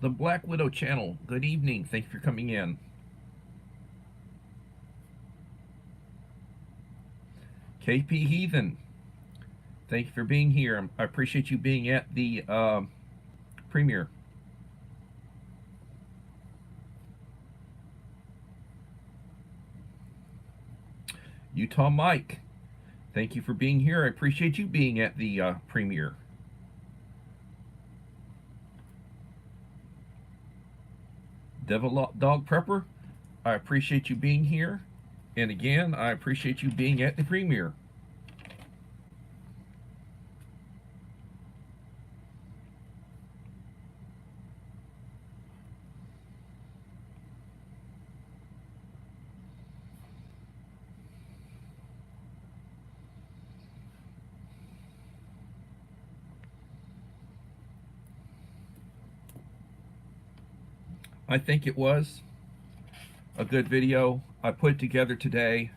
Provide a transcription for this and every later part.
The Black Widow channel. Good evening. Thank you for coming in. KP Heathen. Thank you for being here. I appreciate you being at the premiere. Utah Mike. Thank you for being here. I appreciate you being at the premiere. Devil Dog Prepper. I appreciate you being here. And again, I appreciate you being at the premiere. I think it was a good video. I put it together today.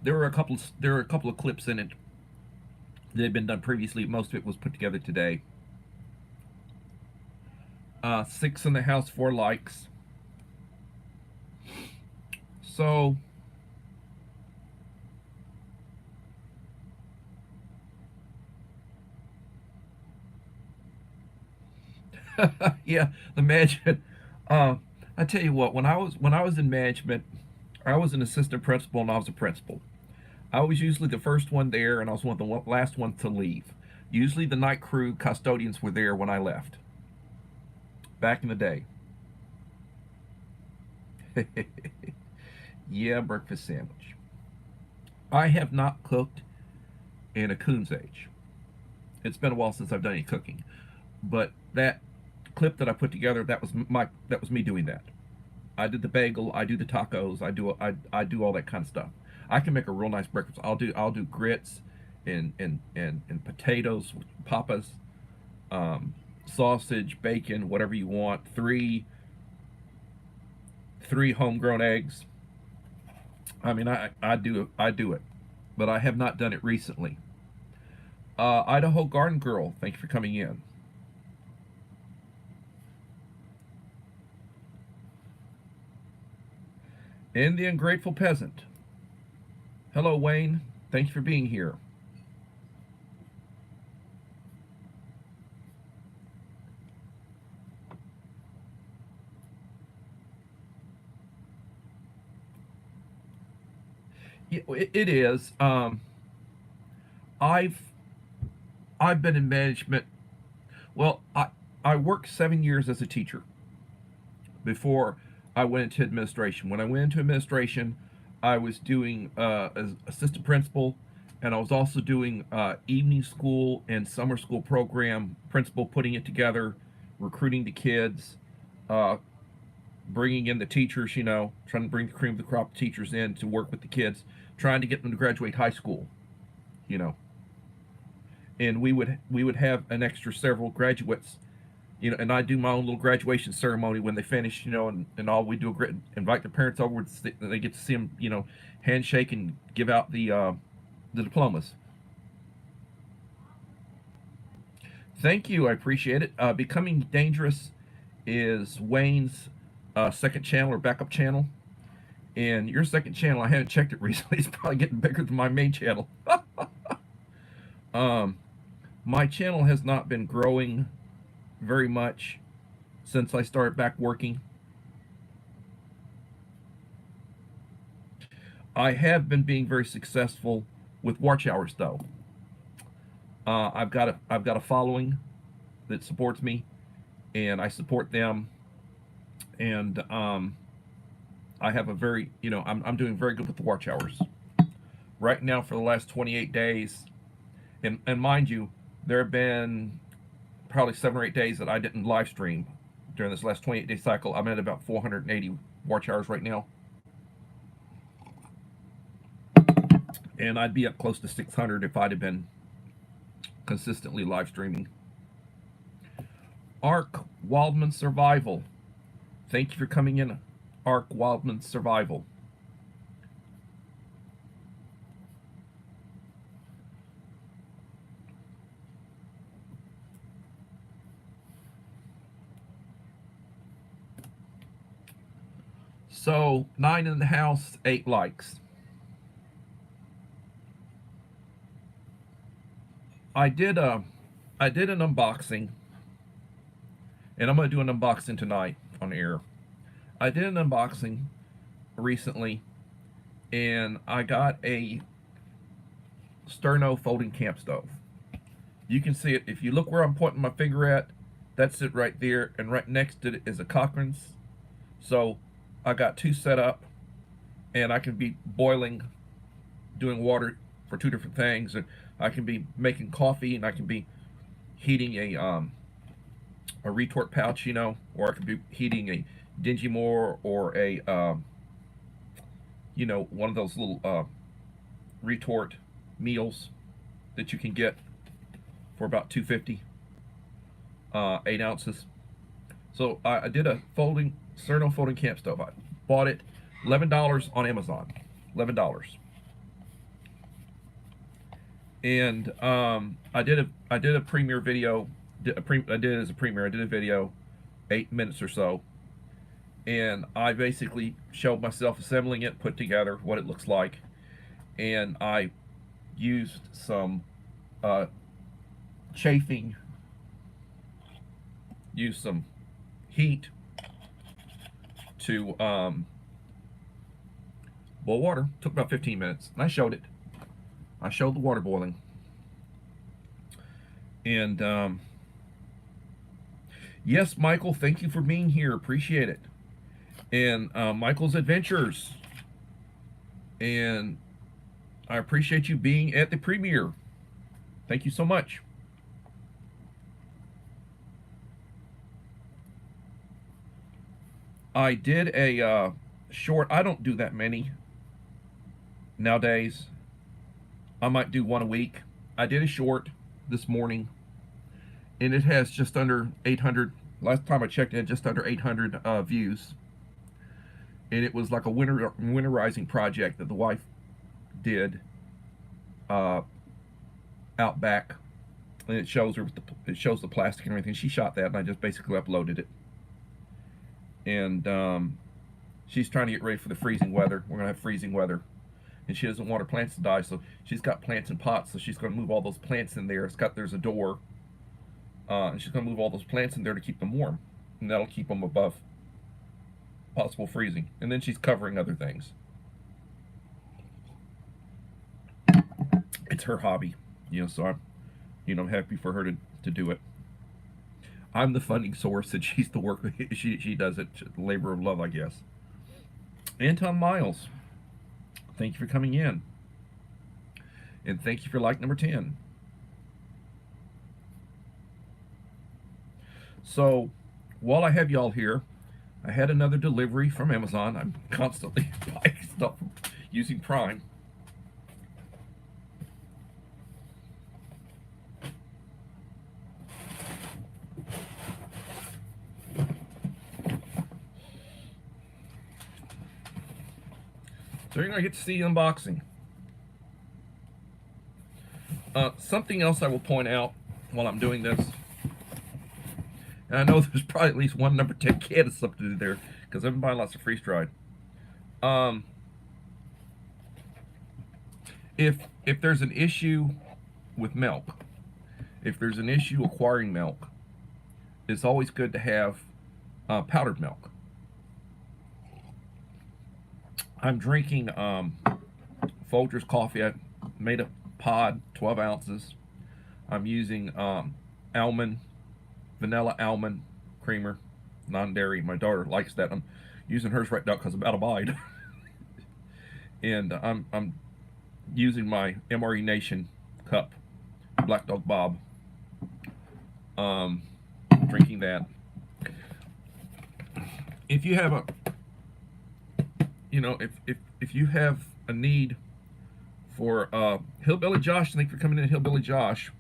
There were a couple of clips in it that had been done previously. Most of it was put together today. 6 in the house, 4 likes. So yeah, the management. I tell you what, when I was in management, I was an assistant principal and I was a principal. I was usually the first one there, and I was one of the last ones to leave. Usually, the night crew custodians were there when I left. Back in the day. Yeah, breakfast sandwich. I have not cooked in a coon's age. It's been a while since I've done any cooking, but that clip that I put together, that was me doing that. I did the bagel, I do the tacos, I do all that kind of stuff. I can make a real nice breakfast. I'll do grits and potatoes, papas, sausage, bacon, whatever you want. Three homegrown eggs. I mean, I do it, but I have not done it recently. Idaho Garden Girl, thank you for coming in. And the Ungrateful Peasant. Hello, Wayne. Thank you for being here. Yeah, it is. I've been in management. Well, I worked 7 years as a teacher before I went into administration. When I went into administration, I was doing as assistant principal, and I was also doing evening school and summer school program principal, putting it together, recruiting the kids, bringing in the teachers, trying to bring the cream of the crop teachers in to work with the kids, trying to get them to graduate high school, and we would have an extra several graduates, and I do my own little graduation ceremony when they finish, and all we do invite the parents over, they get to see them, handshake and give out the diplomas. Thank you, I appreciate it. Becoming Dangerous is Wayne's second channel or backup channel, and your second channel, I haven't checked it recently. It's probably getting bigger than my main channel. My channel has not been growing very much since I started back working. I have been being very successful with watch hours, though. I've got a following that supports me, and I support them, and I have a very, I'm doing very good with the watch hours. Right now, for the last 28 days, and mind you, there have been probably 7 or 8 days that I didn't live stream during this last 28-day cycle. I'm at about 480 watch hours right now, and I'd be up close to 600 if I'd have been consistently live streaming. Ark Wildman Survival, thank you for coming in. Ark Wildman Survival. So 9 in the house, 8 likes. I did a I did an unboxing, and I'm gonna do an unboxing tonight on air. I did an unboxing recently, and I got a Sterno folding camp stove. You can see it if you look where I'm pointing my finger at. That's it right there, and right next to it is a Cochran's. So I got 2 set up, and I can be boiling, doing water for 2 different things, and I can be making coffee, and I can be heating a retort pouch, or I could be heating a dingy more or a one of those little retort meals that you can get for about $2.50, 8 ounces. So I did a Sterno folding camp stove. I bought it $11 on Amazon, $11. And I did a premiere video. I did it as a premiere. I did a video, 8 minutes or so, and I basically showed myself assembling it, put together what it looks like, and I used some chafing, used some heat to boil water. Took about 15 minutes, and I showed it. I showed the water boiling, and yes, Michael, thank you for being here. Appreciate it. And Michael's Adventures, and I appreciate you being at the premiere. Thank you so much. I did a short. I don't do that many nowadays. I might do one a week. I did a short this morning, and it has just under 800. Last time I checked, it had just under 800 views. And it was like a winterizing project that the wife did out back, and it shows her it shows the plastic and everything. She shot that, and I just basically uploaded it. And she's trying to get ready for the freezing weather. We're gonna have freezing weather, and she doesn't want her plants to die, so she's got plants in pots. So she's gonna move all those plants in there. There's a door, and she's gonna move all those plants in there to keep them warm, and that'll keep them above possible freezing. And then she's covering other things. It's her hobby, so I'm happy for her to do it. I'm the funding source, and she's the work. She does it, labor of love, I guess. Anton Miles, thank you for coming in, and thank you for like number 10. So while I have y'all here, I had another delivery from Amazon. I'm constantly buying stuff using Prime. So you're going to get to see unboxing. Something else I will point out while I'm doing this, and I know there's probably at least one number 10 can of something in there, because I've been buying lots of freeze-dried. If there's an issue with milk, if there's an issue acquiring milk, it's always good to have powdered milk. I'm drinking Folgers coffee. I made a pod, 12 ounces. I'm using vanilla almond creamer, non-dairy. My daughter likes that. I'm using hers right now because I'm out of mine. And I'm using my MRE Nation cup, Black Dog Bob. Drinking that. If you have if you have a need for Hillbilly Josh, thank you for coming in, Hillbilly Josh.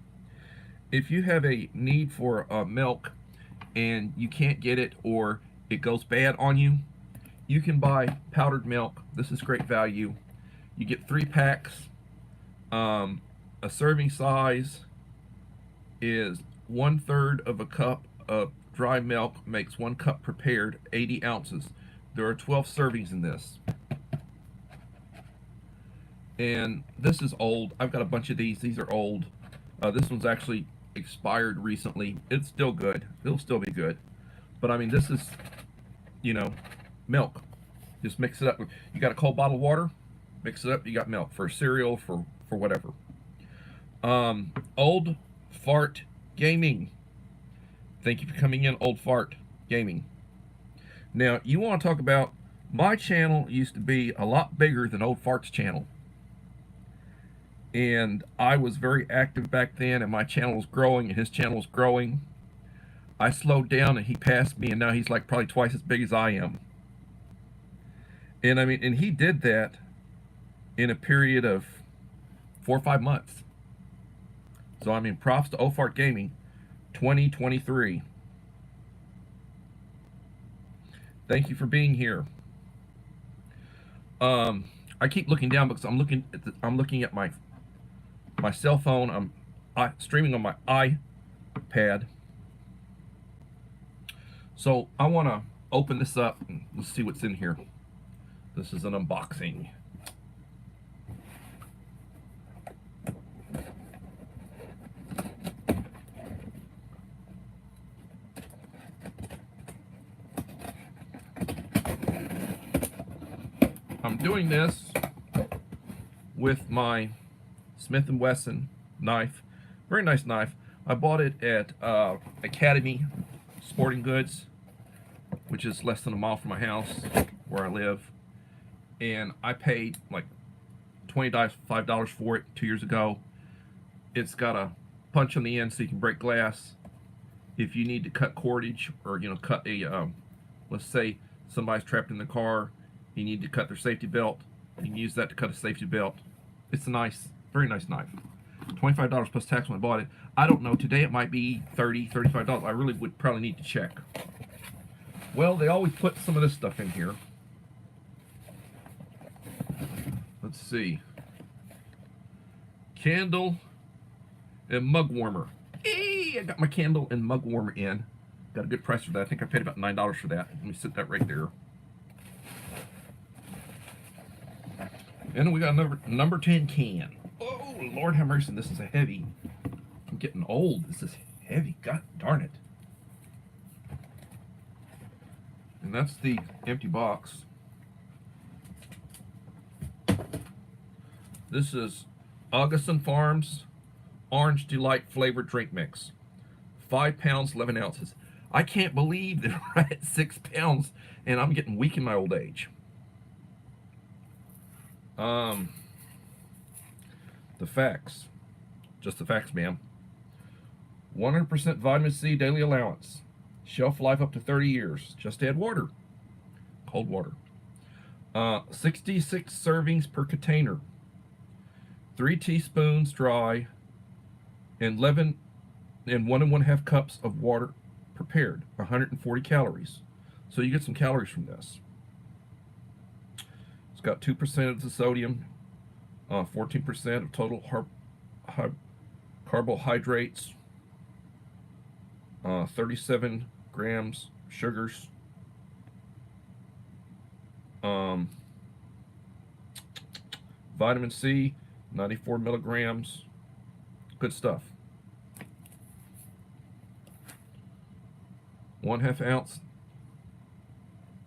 If you have a need for milk and you can't get it, or it goes bad on you, you can buy powdered milk. This is great value. You get 3 packs. A serving size is 1/3 of a cup of dry milk makes 1 cup prepared, 80 ounces. There are 12 servings in this. And this is old. I've got a bunch of these. These are old. This one's actually expired recently. It's still good. It'll still be good. But I mean, this is, you know, milk. Just mix it up. You got a cold bottle of water, mix it up, you got milk for cereal, for whatever. Old Fart Gaming. Thank you for coming in, Old Fart Gaming. Now, you want to talk about, my channel used to be a lot bigger than Old Fart's channel. And I was very active back then, and my channel was growing, and his channel was growing. I slowed down, and he passed me, and now he's like probably twice as big as I am. And I mean, and he did that in a period of 4 or 5 months. So I mean, props to Old Fart Gaming, 2023. Thank you for being here. I keep looking down because I'm looking at my cell phone. I'm streaming on my iPad. So I want to open this up and let's see what's in here. This is an unboxing. I'm doing this with my Smith & Wesson knife. Very nice knife. I bought it at Academy Sporting Goods, which is less than a mile from my house where I live. And I paid like $25 for it 2 years ago. It's got a punch on the end so you can break glass. If you need to cut cordage, or cut a, let's say somebody's trapped in the car, you need to cut their safety belt, you can use that to cut a safety belt. It's a nice, very nice knife. $25 plus tax when I bought it. I don't know, today it might be $30, $35. I really would probably need to check. Well, they always put some of this stuff in here. Let's see. Candle and mug warmer. Hey, I got my candle and mug warmer in. Got a good price for that. I think I paid about $9 for that. Let me set that right there. And we got another number 10 can. Oh, Lord have mercy, this is a heavy. I'm getting old. This is heavy. God darn it. And that's the empty box. This is Augustin Farms Orange Delight Flavored Drink Mix. 5 pounds, 11 ounces. I can't believe that we're at 6 pounds and I'm getting weak in my old age. The facts. Just the facts, ma'am. 100% vitamin C daily allowance. Shelf life up to 30 years. Just add water. Cold water. 66 servings per container. 3 teaspoons dry. And 11 and 1 1/2 cups of water prepared. 140 calories. So you get some calories from this. It's got 2% of the sodium, 14% of total carbohydrates, 37 grams sugars, vitamin C, 94 milligrams. Good stuff. 1/2 ounce,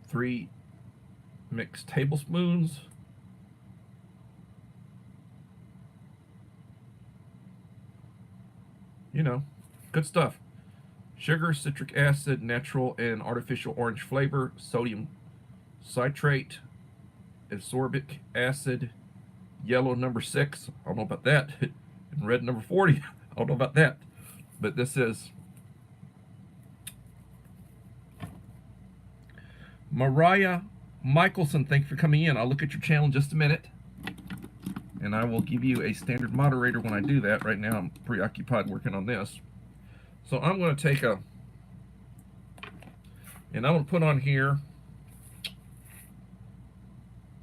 3 mixed tablespoons. Good stuff. Sugar, citric acid, natural and artificial orange flavor, sodium citrate, ascorbic acid, yellow number 6. I don't know about that. And red number 40. I don't know about that. But this is Mariah Michelson. Thanks for coming in. I'll look at your channel in just a minute. And I will give you a standard moderator when I do that. Right now I'm preoccupied working on this. So I'm going to take and I'm going to put on here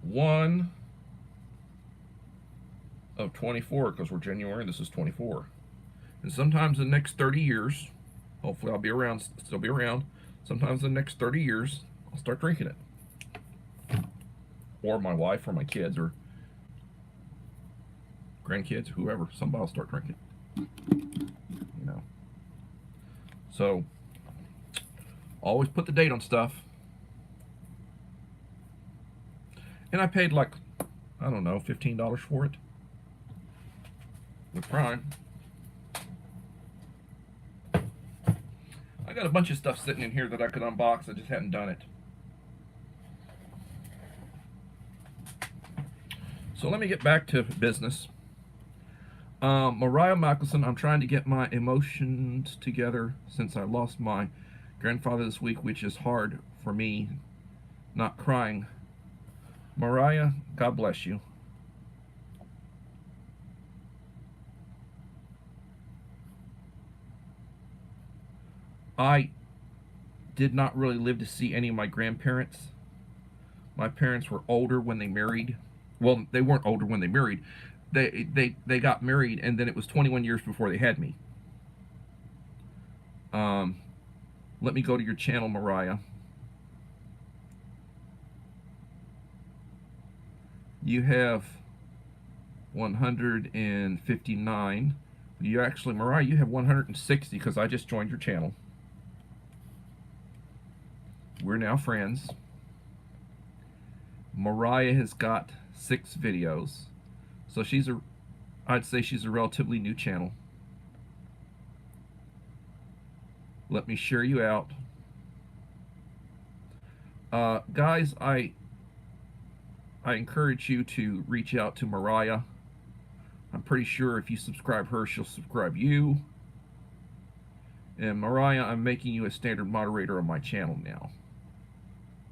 1 of 24, because we're January and this is 24. And sometimes in the next 30 years, hopefully I'll be around, still be around, sometimes in the next 30 years, I'll start drinking it. or my wife or my kids or grandkids, whoever, somebody will start drinking. You know. So always put the date on stuff. And I paid like, I don't know, $15 for it with Prime. I got a bunch of stuff sitting in here that I could unbox. I just hadn't done it. So let me get back to business. Mariah Michelson, I'm trying to get my emotions together since I lost my grandfather this week, which is hard for me not crying. Mariah, God bless you. I did not really live to see any of my grandparents. My parents were older when they married. Well, they weren't older when they married. They got married, and then it was 21 years before they had me. Let me go to your channel, Mariah. You have 159. You actually, Mariah, you have 160 because I just joined your channel. We're now friends. Mariah has got 6 videos. So I'd say she's a relatively new channel. Let me share you out. Guys, I encourage you to reach out to Mariah. I'm pretty sure if you subscribe her, she'll subscribe you. And Mariah, I'm making you a standard moderator on my channel now.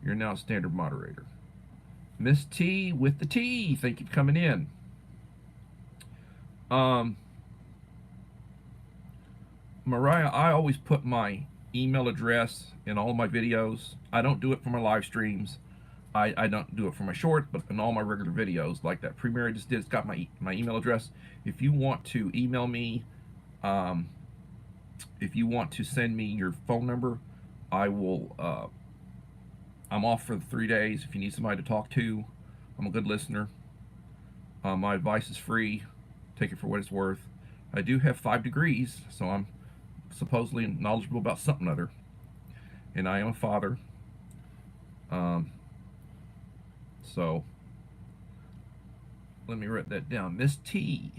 You're now a standard moderator. Miss T with the T, thank you for coming in. Mariah, I always put my email address in all my videos. I don't do it for my live streams. I don't do it for my shorts, but in all my regular videos, like that premiere I just did, it's got my email address. If you want to email me, if you want to send me your phone number, I will. I'm off for 3 days. If you need somebody to talk to, I'm a good listener. My advice is free. Take it for what it's worth. I do have 5 degrees, so I'm supposedly knowledgeable about something or other. And I am a father. So let me write that down. Miss T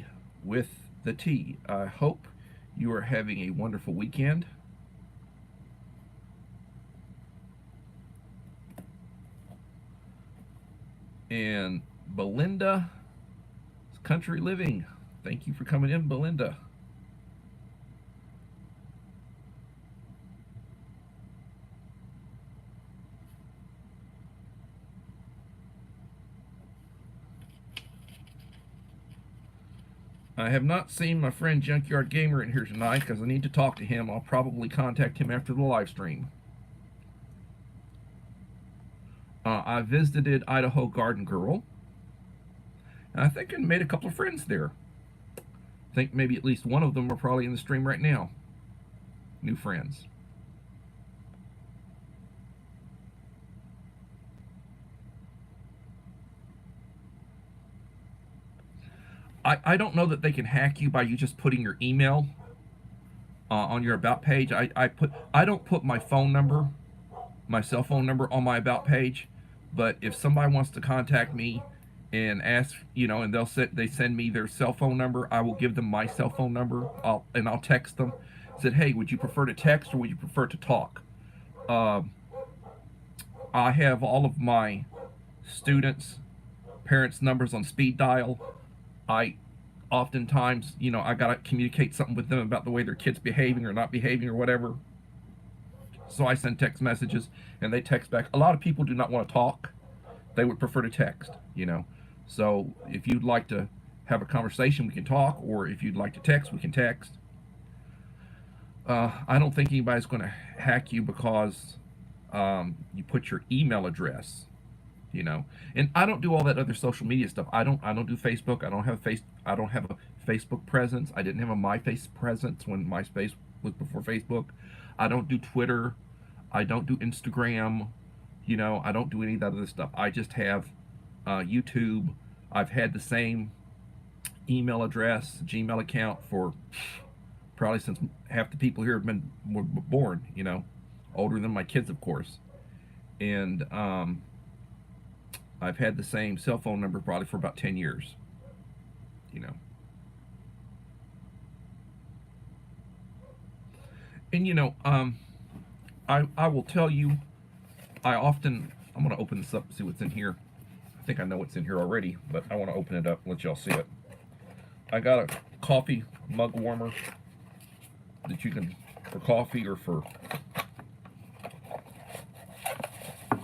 with the T. I hope you are having a wonderful weekend. And Belinda, Country Living. Thank you for coming in, Belinda. I have not seen my friend Junkyard Gamer in here tonight because I need to talk to him. I'll probably contact him after the live stream. I visited Idaho Garden Girl. And I think I made a couple of friends there. I think maybe at least one of them are probably in the stream right now. New friends. I don't know that they can hack you by you just putting your email on your about page. I don't put my phone number, my cell phone number on my about page, but if somebody wants to contact me and ask, and they send me their cell phone number, I will give them my cell phone number. I'll text them. Said, hey, would you prefer to text or would you prefer to talk? I have all of my students' parents' numbers on speed dial. I oftentimes, I gotta communicate something with them about the way their kid's behaving or not behaving or whatever. So I send text messages and they text back. A lot of people do not want to talk. They would prefer to text, So if you'd like to have a conversation, we can talk, or if you'd like to text, we can text. I don't think anybody's going to hack you because you put your email address. And I don't do all that other social media stuff. I don't do Facebook. I don't have a Facebook presence. I didn't have a MySpace presence when MySpace was before Facebook. I don't do Twitter. I don't do Instagram. I don't do any of that other stuff. I just have YouTube. I've had the same email address, Gmail account for probably since half the people here have been were born. You know, older than my kids, of course. And I've had the same cell phone number probably for about 10 years. You know, and I will tell you, I'm going to open this up and see what's in here. I think I know what's in here already, but I want to open it up and let y'all see it. I got a coffee mug warmer that you can, for coffee or for,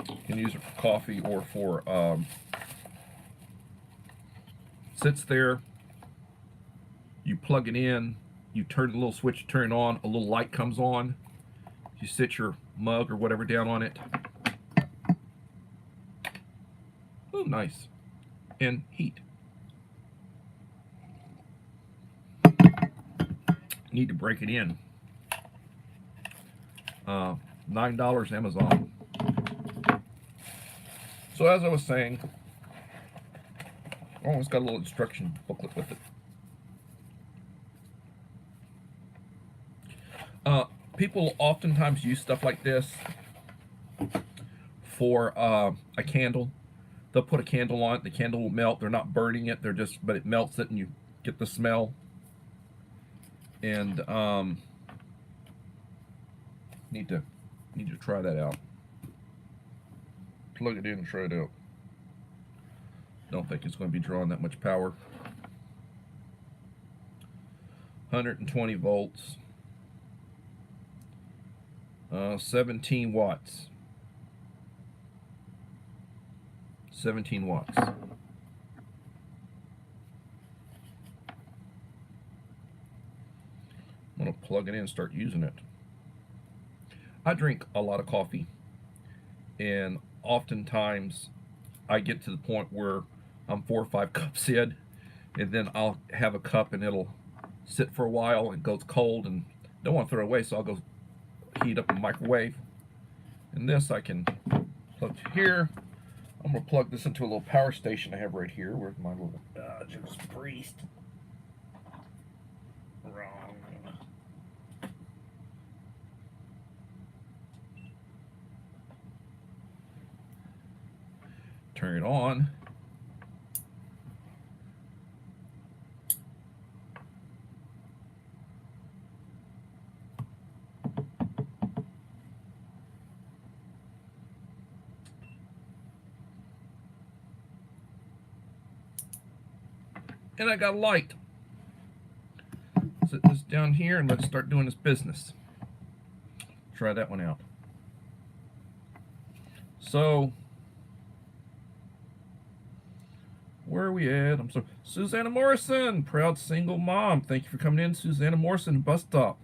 you can use it for coffee or for, sits there, you plug it in, you turn the little switch, turn it on, a little light comes on, you sit your mug or whatever down on it. Oh, nice. And heat. Need to break it in. $9 Amazon. So as I was saying, oh, it's got a little instruction booklet with it. People oftentimes use stuff like this for a candle. They'll put a candle on it. The candle will melt. They're not burning it. But it melts it, and you get the smell. And need to try that out. Plug it in and try it out. Don't think it's going to be drawing that much power. 120 volts. 17 watts. 17 watts. I'm going to plug it in and start using it. I drink a lot of coffee, and oftentimes I get to the point where I'm 4 or 5 cups in, and then I'll have a cup and it'll sit for a while and goes cold and don't want to throw it away, so I'll go heat up in the microwave. And this I can plug to here. I'm going to plug this into a little power station I have right here. Where's my little Judas Priest? Wrong. Turn it on. And I got a light. Set this down here and let's start doing this business. Try that one out. So, where are we at? I'm sorry. Susanna Morrison, proud single mom. Thank you for coming in, Susanna Morrison, bus stop.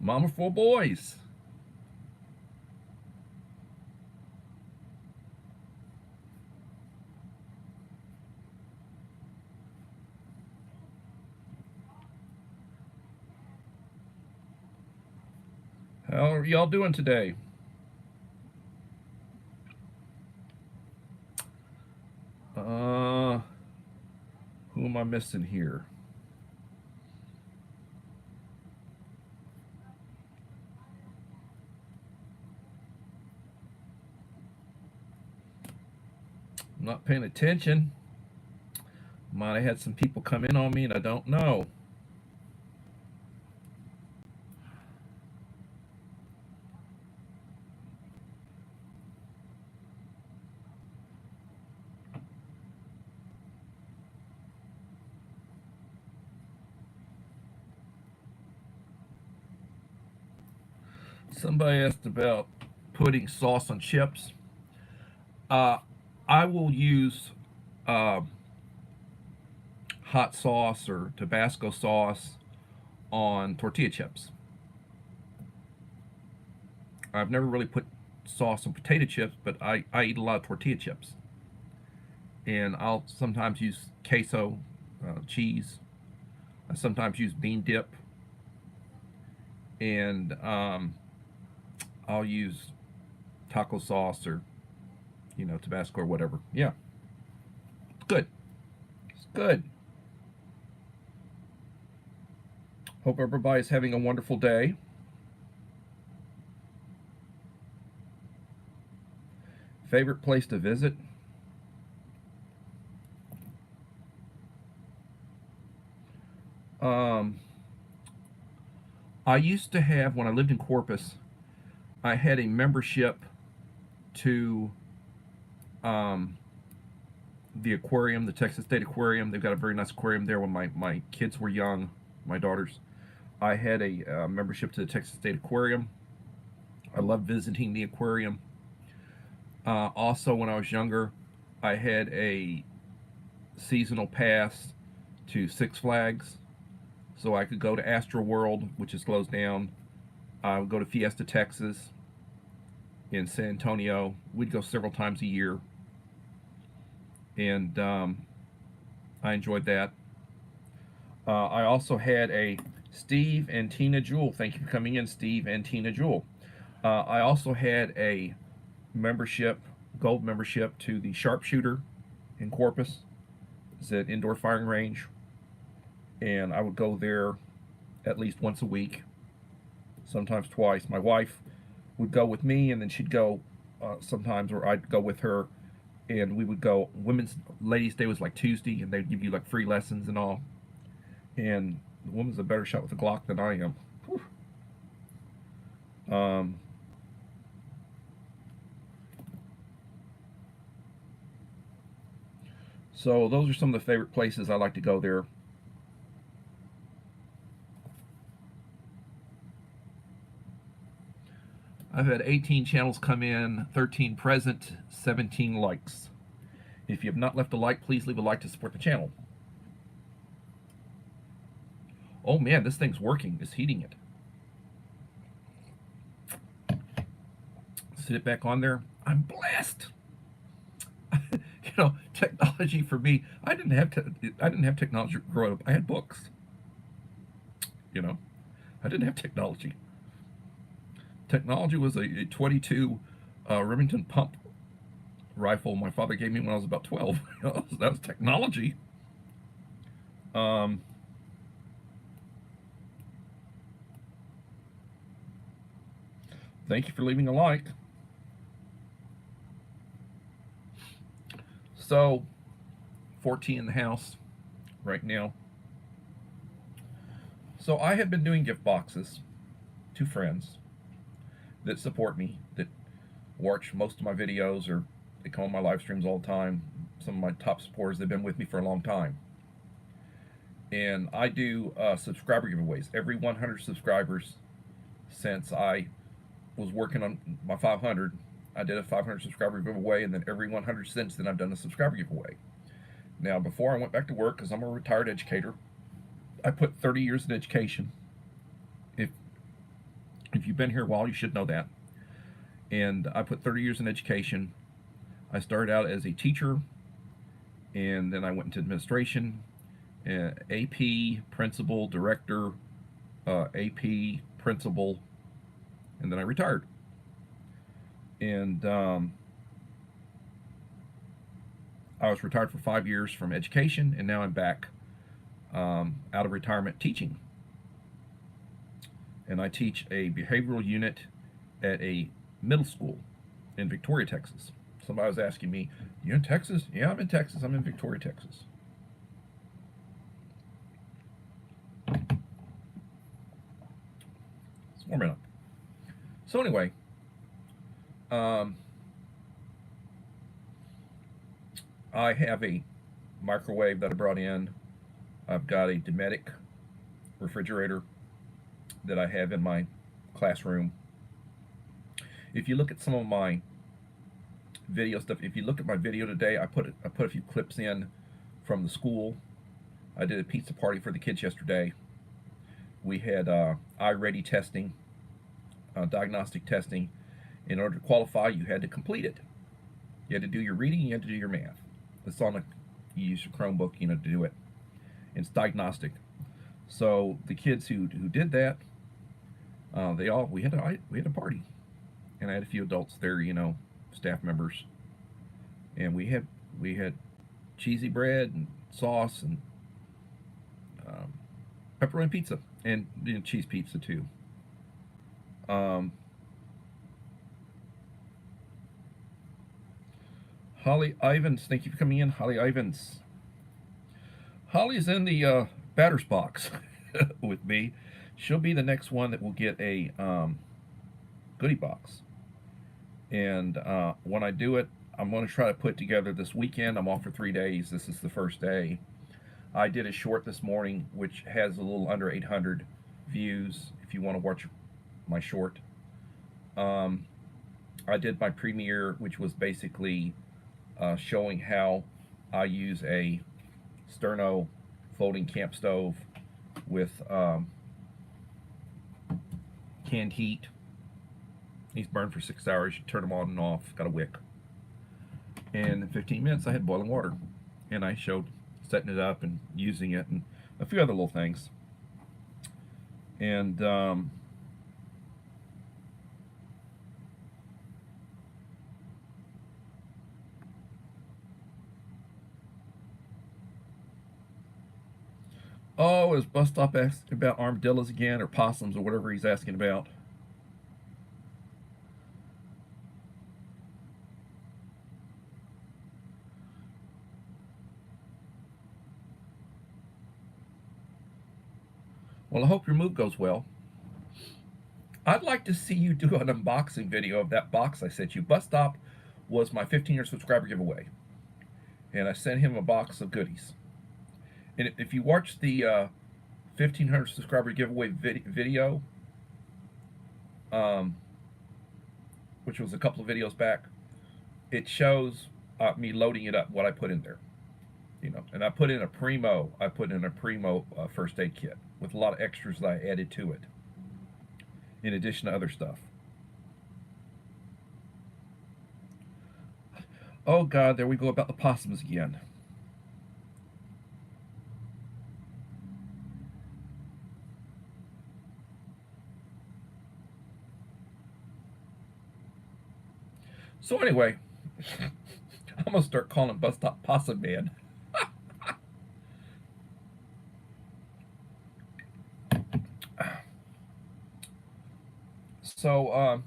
Mom of 4 boys. How are y'all doing today? Who am I missing here? I'm not paying attention. Might have had some people come in on me and I don't know. Somebody asked about putting sauce on chips. I will use hot sauce or Tabasco sauce on tortilla chips. I've never really put sauce on potato chips, but I eat a lot of tortilla chips. And I'll sometimes use queso cheese. I sometimes use bean dip, and I'll use taco sauce or Tabasco or whatever. Yeah, it's good. It's good. Hope everybody's having a wonderful day. Favorite place to visit? Um, I used to have, when I lived in Corpus, I had a membership to um, the aquarium, the Texas State Aquarium. They've got a very nice aquarium there when my kids were young, my daughters. I had a membership to the Texas State Aquarium. I loved visiting the aquarium. Also, when I was younger, I had a seasonal pass to Six Flags, so I could go to Astro World, which is closed down. I would go to Fiesta, Texas, in San Antonio. We'd go several times a year, and I enjoyed that. I also had a Steve and Tina Jewell. Thank you for coming in, Steve and Tina Jewell. I also had a membership, gold membership, to the Sharpshooter in Corpus. It's an indoor firing range, and I would go there at least once a week, sometimes twice. My wife would go with me, and then she'd go sometimes, or I'd go with her, and we would go. Ladies' Day was like Tuesday, and they'd give you like free lessons and all. And the woman's a better shot with a Glock than I am. So those are some of the favorite places I like to go there. I've had 18 channels come in, 13 present, 17 likes. If you have not left a like, please leave a like to support the channel. Oh man, this thing's working. It's heating it. Sit it back on there. I'm blessed. Technology for me. I didn't have technology growing up. I had books. I didn't have technology. Technology was a 22 Remington pump rifle my father gave me when I was about 12. That was technology. Thank you for leaving a like. So, 14 in the house right now. So I have been doing gift boxes to friends that support me, that watch most of my videos, or they come on my live streams all the time. Some of my top supporters, they've been with me for a long time. And I do subscriber giveaways. Every 100 subscribers since I was working on my 500, I did a 500 subscriber giveaway, and then every 100 since then I've done a subscriber giveaway. Now, before I went back to work, because I'm a retired educator, I put 30 years in education. If you've been here a while, you should know that. And I put 30 years in education. I started out as a teacher, and then I went into administration, AP, principal, director, AP, principal, and then I retired. And I was retired for 5 years from education, and now I'm back out of retirement teaching. And I teach a behavioral unit at a middle school in Victoria, Texas. Somebody was asking me, "You in Texas?" Yeah, I'm in Texas. I'm in Victoria, Texas. It's warming up. So anyway, I have a microwave that I brought in. I've got a Dometic refrigerator that I have in my classroom. If you look at some of my video stuff, if you look at my video today, I put a few clips in from the school. I did a pizza party for the kids yesterday. We had iReady testing, diagnostic testing. In order to qualify, you had to complete it. You had to do your reading, you had to do your math. It's on you use your Chromebook, to do it. and it's diagnostic. So the kids who did that, we had a party, and I had a few adults there, staff members, and we had cheesy bread and sauce and um, pepperoni pizza and cheese pizza too. Um, Holly Ivans, thank you for coming in, Holly Ivans. Holly's in the batter's box with me. She'll be the next one that will get a goodie box. And when I do it, I'm going to try to put together this weekend. I'm off for 3 days. This is the first day. I did a short this morning, which has a little under 800 views. If you want to watch my short, I did my premiere, which was basically showing how I use a Sterno folding camp stove with canned heat. These burn for 6 hours. You turn them on and off. Got a wick. And in 15 minutes, I had boiling water. And I showed setting it up and using it and a few other little things. And oh, is Bus Stop asking about armadillos again or possums or whatever he's asking about? Well, I hope your move goes well. I'd like to see you do an unboxing video of that box I sent you. Bus Stop was my 15-year subscriber giveaway. And I sent him a box of goodies. And if you watch the 1,500 subscriber giveaway video, which was a couple of videos back, it shows me loading it up, what I put in there. And I put in a primo first aid kit with a lot of extras that I added to it, in addition to other stuff. Oh God, there we go about the possums again. So anyway, I'm gonna start calling Bus Stop Possum Man. So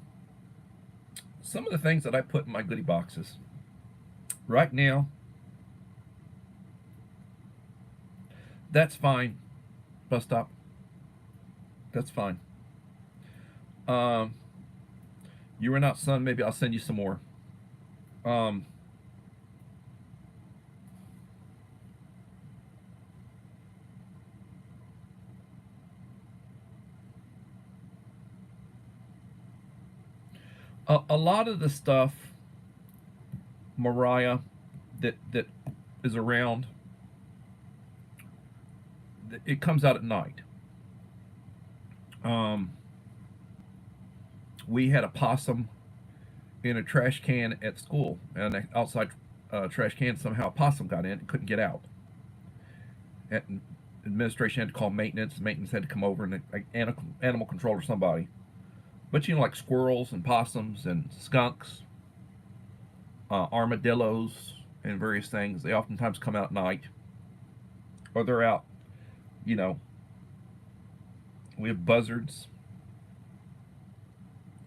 some of the things that I put in my goodie boxes right now, that's fine. Bus Stop, that's fine. You ran out, son. Maybe I'll send you some more. Um, a lot of the stuff, Mariah, that is around, it comes out at night. Um, we had a possum in a trash can at school, and the outside trash can, somehow a possum got in and couldn't get out. And administration had to call maintenance. Maintenance had to come over and animal control or somebody. But like squirrels and possums and skunks, armadillos, and various things, they oftentimes come out at night, or they're out. You know, we have buzzards,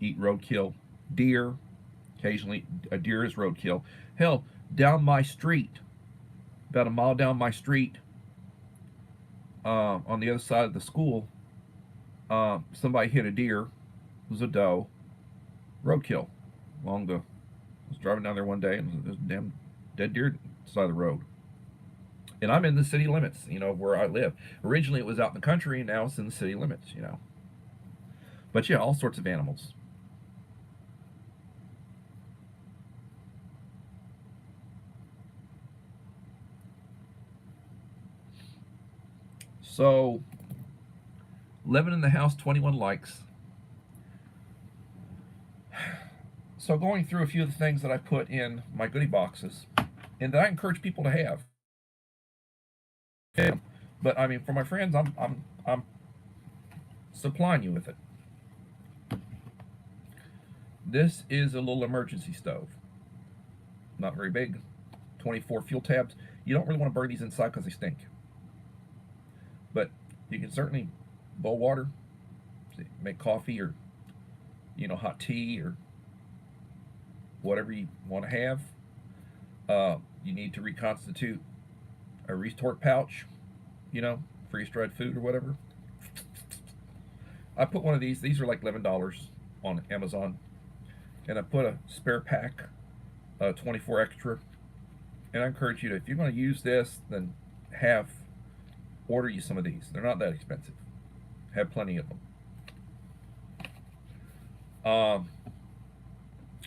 eat roadkill, deer. Occasionally, a deer is roadkill. Hell, down my street, about a mile down my street, on the other side of the school, somebody hit a deer. It was a doe, roadkill. I was driving down there one day and there's a damn dead deer side of the road. And I'm in the city limits, where I live. Originally it was out in the country, and now it's in the city limits. But yeah, all sorts of animals. So, living in the house, 21 likes. So going through a few of the things that I put in my goodie boxes, and that I encourage people to have. But I mean, for my friends, I'm supplying you with it. This is a little emergency stove. Not very big. 24 fuel tabs. You don't really want to burn these inside because they stink. But you can certainly boil water, make coffee or hot tea or whatever you want to have. You need to reconstitute a retort pouch, freeze-dried food or whatever. I put one of these. These are like $11 on Amazon. And I put a spare pack, 24 extra. And I encourage you to, if you're going to use this, then order you some of these. They're not that expensive. Have plenty of them.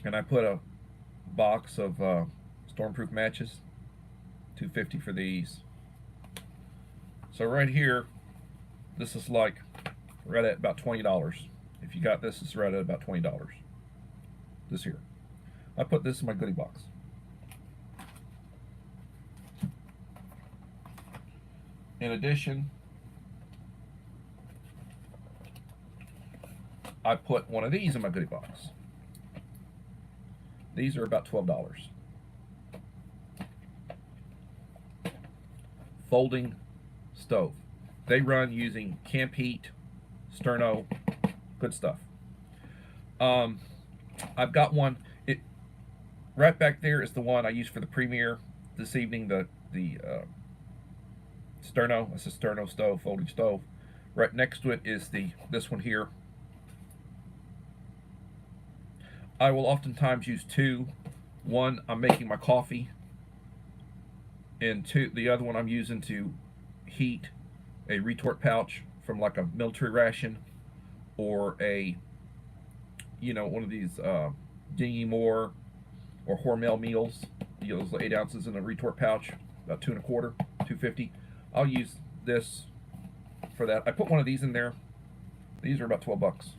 And I put a box of stormproof matches, $2.50 for these. So right here, this is like right at about $20. If you got this, it's right at about $20. This here. I put this in my goodie box. In addition, I put one of these in my goodie box. These are about $12. Folding stove. They run using camp heat, sterno, good stuff. I've got one. Right back there is the one I used for the premiere this evening. The sterno. It's a sterno stove, folding stove. Right next to it is this one here. I will oftentimes use two. One, I'm making my coffee, and the other one I'm using to heat a retort pouch from like a military ration or one of these Dingy Moore or Hormel meals. Those 8 ounces in a retort pouch, about 2 1/4, $2.50. I'll use this for that. I put one of these in there. These are about $12.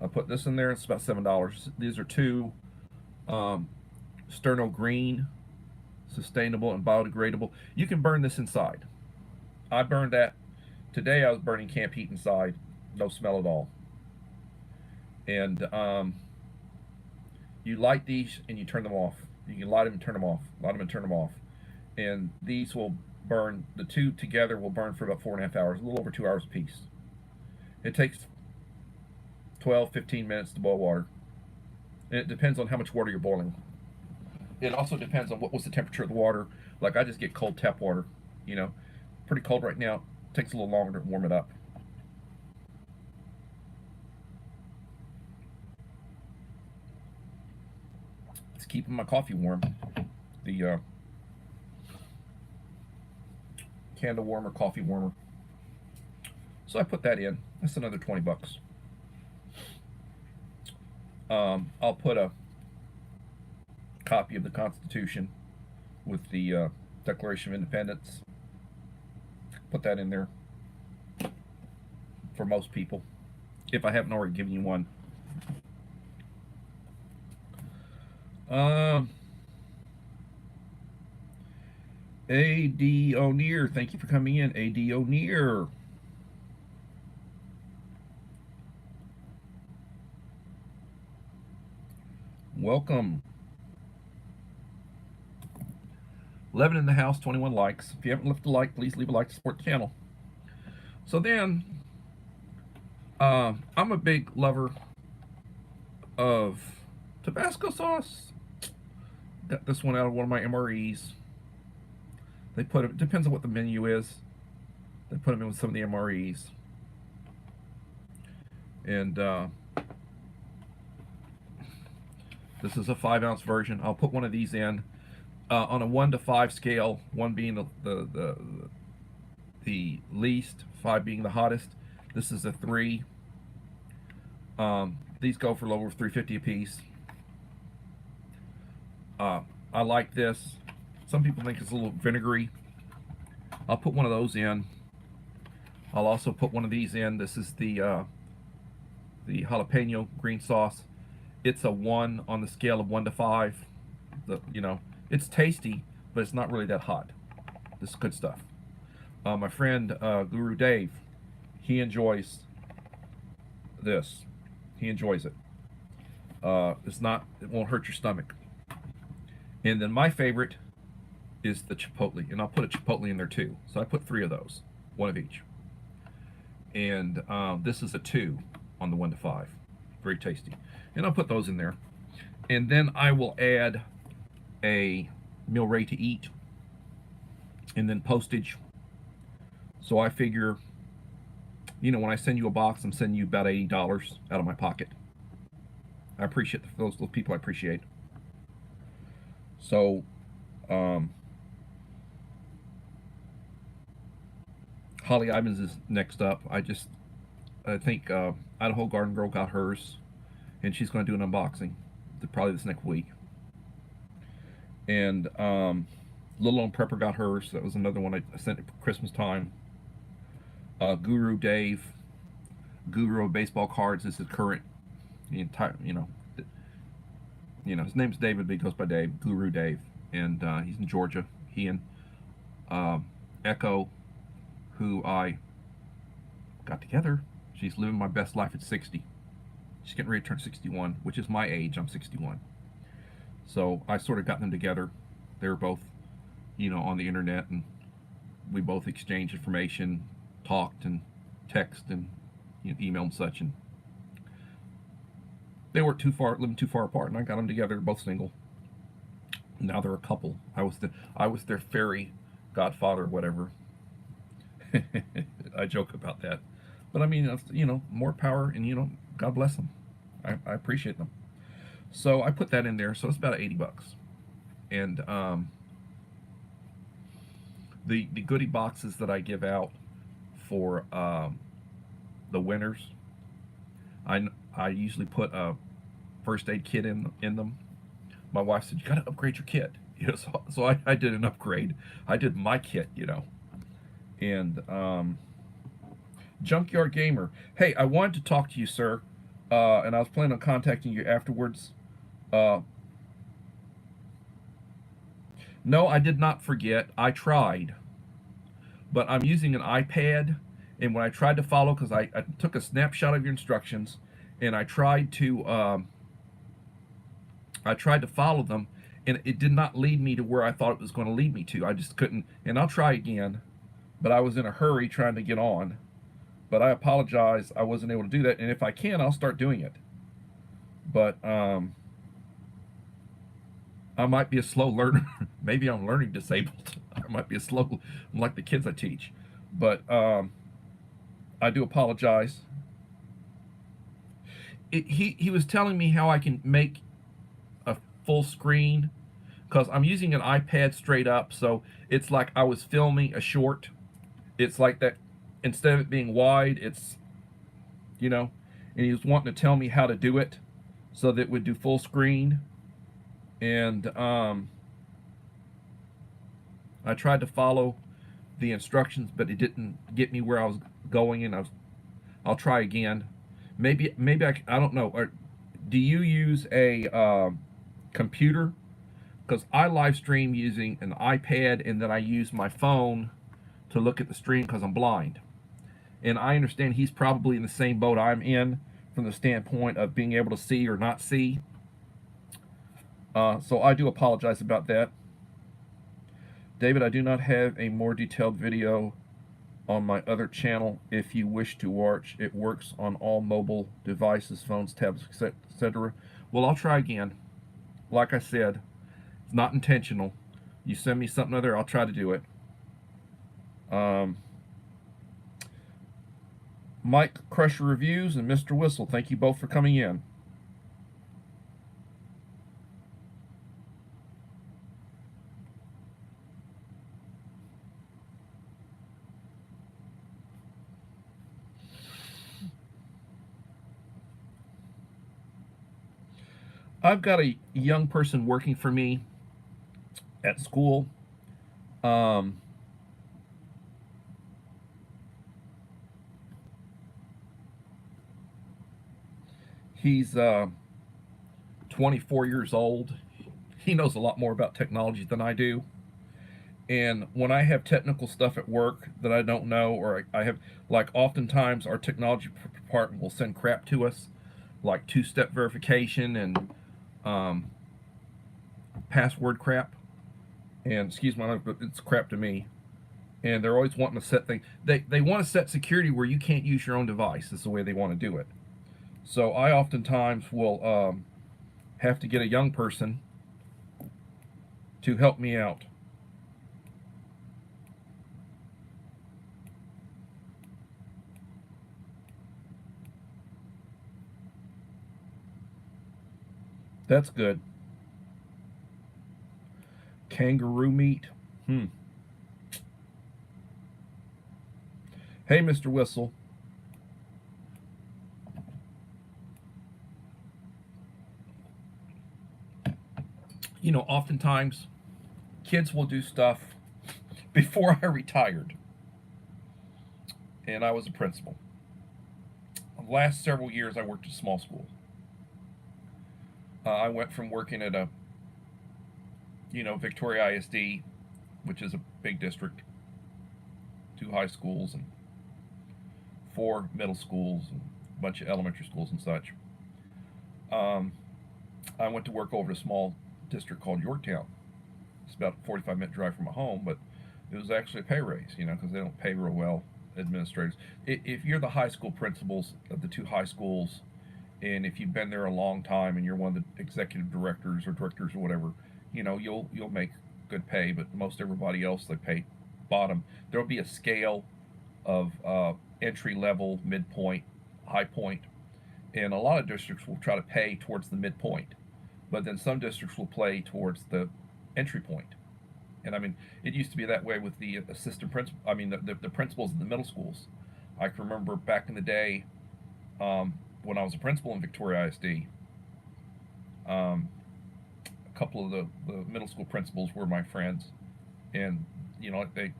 I put this in there. It's about $7. These are two Sterno Green, sustainable and biodegradable. You can burn this inside. I burned that today. I was burning camp heat inside. No smell at all. And you light these and you turn them off. You can light them and turn them off. Light them and turn them off. And these will burn. The two together will burn for about 4.5 hours, a little over 2 hours apiece. It takes 12-15 minutes to boil water. And it depends on how much water you're boiling. It also depends on what was the temperature of the water. Like I just get cold tap water, Pretty cold right now. It takes a little longer to warm it up. It's keeping my coffee warm. The candle warmer, coffee warmer. So I put that in. That's another $20. I'll put a copy of the Constitution with the Declaration of Independence. Put that in there for most people, if I haven't already given you one. A.D. O'Near, thank you for coming in. A.D. O'Near. Welcome. 11 in the house, 21 likes. If you haven't left a like, please leave a like to support the channel. So then, I'm a big lover of Tabasco sauce. Got this one out of one of my MREs. They put it, depends on what the menu is. They put them in with some of the MREs. And this is a 5-ounce version. I'll put one of these in on a 1 to 5 scale. 1 being the least, 5 being the hottest. This is a 3. These go for over $3.50 a piece. I like this. Some people think it's a little vinegary. I'll put one of those in. I'll also put one of these in. This is the jalapeno green sauce. It's a 1 on the scale of 1 to 5. It's tasty, but it's not really that hot. This is good stuff. My friend Guru Dave, he enjoys this. He enjoys it. It's not. It won't hurt your stomach. And then my favorite is the chipotle, and I'll put a chipotle in there too. So I put 3 of those, 1 of each. And this is a 2 on the 1 to 5. Very tasty. And I'll put those in there. And then I will add a meal ready to eat, and then postage. So I figure, when I send you a box, I'm sending you about $80 out of my pocket. I appreciate those people. I appreciate. So, Holly Ivins is next up. I think Idaho Garden Girl got hers, and she's going to do an unboxing probably this next week. And Little on Prepper got hers. That was another one I sent at Christmas time. Guru Dave, Guru of Baseball Cards, is his current, entire, his name's David, but he goes by Dave. Guru Dave, and he's in Georgia. He and Echo, who I got together. She's living my best life at 60. She's getting ready to turn 61, which is my age. I'm 61. So I sort of got them together. They were both, on the internet, and we both exchanged information, talked and text and email and such. And they weren't living too far apart, and I got them together. They're both single. Now they're a couple. I was their fairy godfather, whatever. I joke about that, but I mean, more power, and God bless them. I appreciate them. So I put that in there. So it's about $80, and the goodie boxes that I give out for the winners, I usually put a first aid kit in them. My wife said, you got to upgrade your kit. So I did an upgrade. I did my kit, And Junkyard Gamer, hey, I wanted to talk to you, sir, and I was planning on contacting you afterwards. No, I did not forget. I tried, but I'm using an iPad, and when I tried to follow, because I took a snapshot of your instructions, and I tried to follow them, and it did not lead me to where I thought it was going to lead me to. I just couldn't, and I'll try again, but I was in a hurry trying to get on. But I apologize, I wasn't able to do that, and if I can, I'll start doing it. But I might be a slow learner. Maybe I'm learning disabled. I might be I'm like the kids I teach. But I do apologize. He was telling me how I can make a full screen, because I'm using an iPad straight up, so it's like I was filming a short. It's like that. Instead of it being wide, it's, and he was wanting to tell me how to do it so that it would do full screen. And I tried to follow the instructions, but it didn't get me where I was going, and I'll try again. Maybe I don't know. Or do you use a computer? Because I live stream using an iPad, and then I use my phone to look at the stream because I'm blind. And I understand he's probably in the same boat I'm in from the standpoint of being able to see or not see. So I do apologize about that. David, I do not have a more detailed video on my other channel. If you wish to watch, it works on all mobile devices, phones, tablets, etc. Well, I'll try again. Like I said, it's not intentional. You send me something other, I'll try to do it. Mike Crusher Reviews and Mr. Whistle, thank you both for coming in. I've got a young person working for me at school. He's 24 years old. he knows a lot more about technology than I do. And when I have technical stuff at work that I don't know, or I have, like, oftentimes our technology department will send crap to us, like two-step verification and um, password crap. And excuse my language, but it's crap to me. And they're always wanting to set things. They want to set security where you can't use your own device. That's the way they want to do it. So I oftentimes will have to get a young person to help me out. That's good. Kangaroo meat. Hey, Mr. Whistle. You know, oftentimes kids will do stuff before I retired, and I was a principal. The last several years, I worked at a small school. I went from working at a, Victoria ISD, which is a big district, 2 high schools and 4 middle schools and a bunch of elementary schools and such. I went to work over at a small district called Yorktown. It's about a 45-minute drive from my home, but it was actually a pay raise, because they don't pay real well, administrators. If you're the high school principals of the 2 high schools, and if you've been there a long time and you're one of the executive directors or directors or whatever, you'll make good pay. But most everybody else, they pay bottom. There'll be a scale of entry level, midpoint, high point, and a lot of districts will try to pay towards the midpoint, but then some districts will play towards the entry point. And I mean, it used to be that way with the assistant principal. I mean, the principals in the middle schools. I can remember back in the day, when I was a principal in Victoria ISD, a couple of the middle school principals were my friends, and they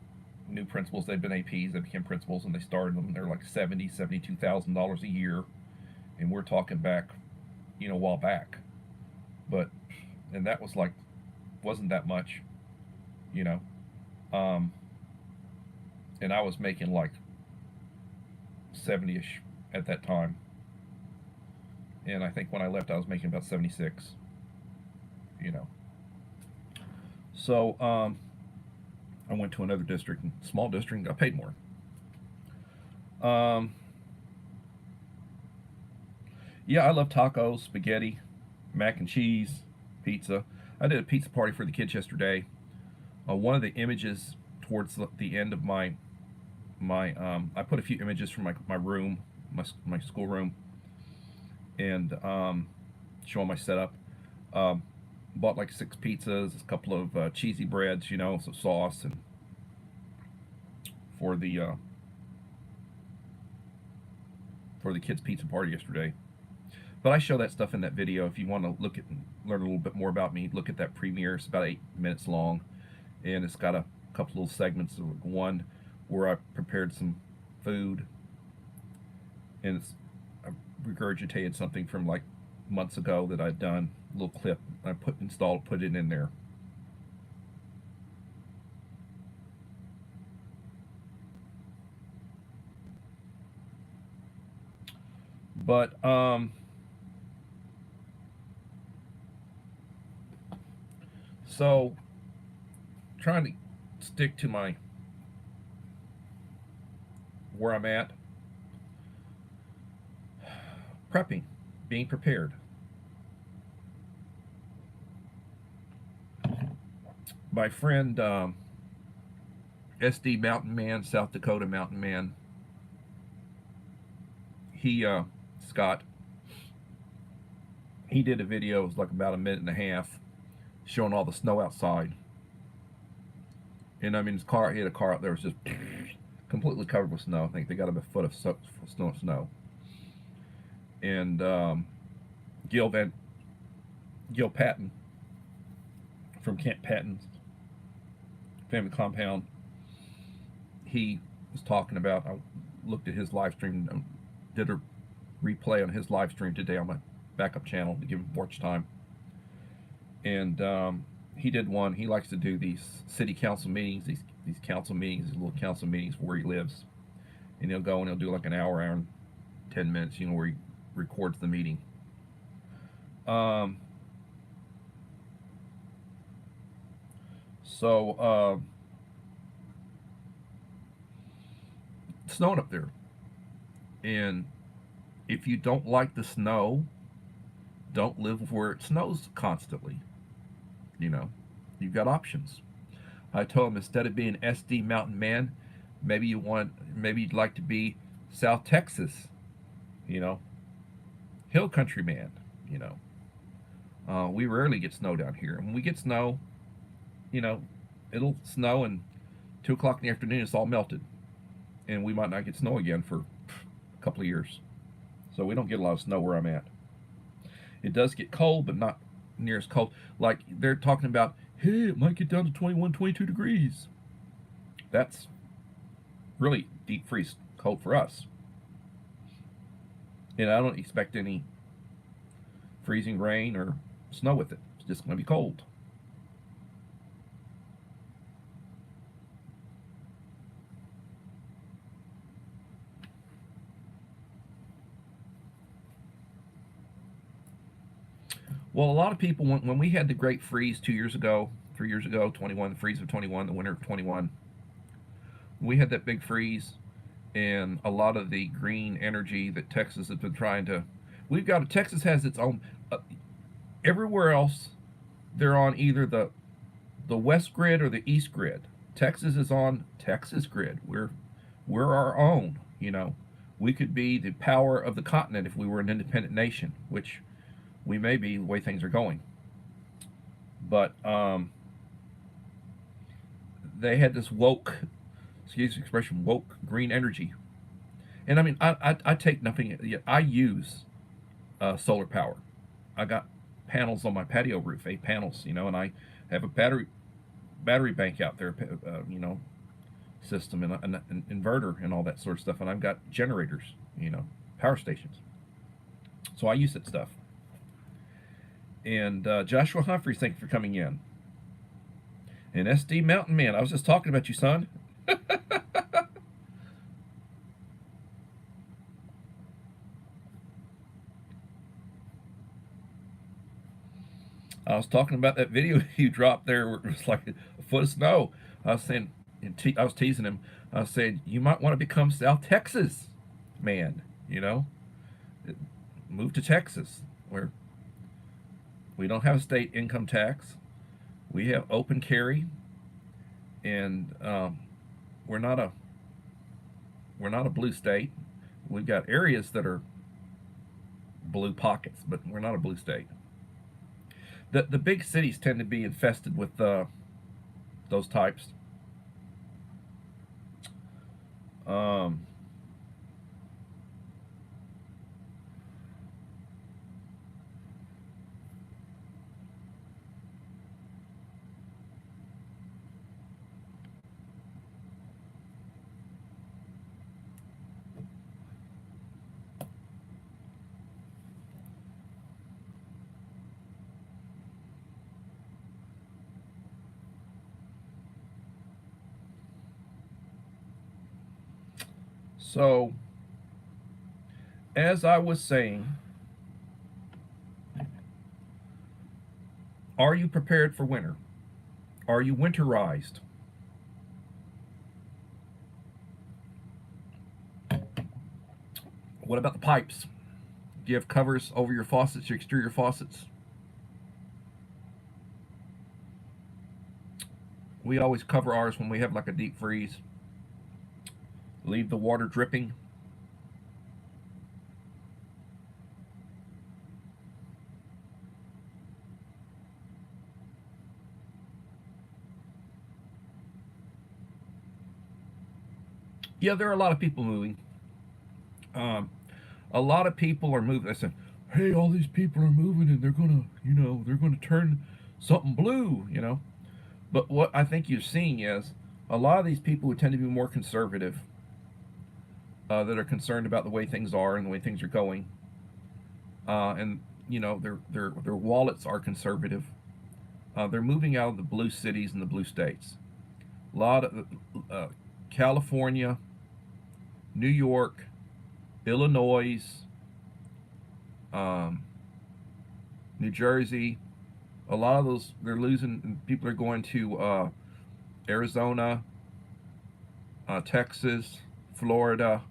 new principals. They'd been APs, they became principals, and they started them. They're like $72,000 a year, and we're talking back, a while back. But and that was like wasn't that much, and I was making like 70ish at that time. And I think when I left, I was making about 76. So I went to another district, small district, and got paid more. Yeah, I love tacos, spaghetti, mac and cheese, pizza. I did a pizza party for the kids yesterday. One of the images towards the end of my I put a few images from my room, my school room, and showing my setup. Bought like 6 pizzas, a couple of cheesy breads, some sauce, and for the kids' pizza party yesterday. But I show that stuff in that video. If you want to look at and learn a little bit more about me, look at that premiere. It's about 8 minutes long, and it's got a couple little segments. One where I prepared some food, and I regurgitated something from like months ago that I'd done. A little clip I put it in there. But so trying to stick to my where I'm at. Prepping, being prepared. My friend SD Mountain Man, South Dakota Mountain Man, he Scott, he did a video. It was like about a minute and a half, showing all the snow outside. And I mean, his car, he had a car out there, was just completely covered with snow. I think they got about a foot of snow. And Gil Patton from Camp Patton's family compound, he was talking about, I looked at his live stream, did a replay on his live stream today on my backup channel to give him watch time. And he did one. He likes to do these city council meetings, these council meetings, these little council meetings where he lives, and he'll go and he'll do like an hour and 10 minutes, where he records the meeting. Um, so snowing up there, and if you don't like the snow, don't live where it snows constantly. You know, you've got options. I told him instead of being SD Mountain Man, maybe you'd like to be South Texas, you know, Hill Country Man. You know, we rarely get snow down here. And when we get snow, you know, it'll snow and 2 o'clock in the afternoon it's all melted, and we might not get snow again for a couple of years. So we don't get a lot of snow where I'm at. It does get cold, but not near as cold. Like they're talking about, hey, it might get down to 21, 22 degrees. That's really deep freeze cold for us. And I don't expect any freezing rain or snow with it. It's just going to be cold. Well, a lot of people, when we had the great freeze 2 years ago, 3 years ago, 21, the freeze of 21, the winter of 21, we had that big freeze, and a lot of the green energy that Texas has been trying to. Texas has its own. Everywhere else, they're on either the west grid or the east grid. Texas is on Texas grid. We're our own. We could be the power of the continent if we were an independent nation, which we may be the way things are going. But they had this woke, excuse the expression, woke green energy. And I mean, I take nothing. I use solar power. I got panels on my patio roof, 8 panels, and I have a battery bank out there, system and an inverter and all that sort of stuff. And I've got generators, power stations. So I use that stuff. And Joshua Humphreys, thank you for coming in. And SD Mountain Man, I was just talking about you, son. I was talking about that video you dropped there where it was like a foot of snow. I was saying, I was teasing him. I was saying, you might want to become South Texas man, move to Texas where we don't have a state income tax. We have open carry, and we're not a blue state. We've got areas that are blue pockets, but we're not a blue state. The big cities tend to be infested with those types. So, as I was saying, are you prepared for winter? Are you winterized? What about the pipes? Do you have covers over your faucets, your exterior faucets? We always cover ours when we have like a deep freeze. Leave the water dripping. Yeah, there are a lot of people moving. A lot of people are moving. I said, hey, all these people are moving and they're gonna turn something blue. But what I think you're seeing is a lot of these people who tend to be more conservative, that are concerned about the way things are and the way things are going, and their wallets are conservative. They're moving out of the blue cities and the blue states. A lot of California, New York, Illinois, um, New Jersey. A lot of those, they're losing. People are going to Arizona, Texas, Florida.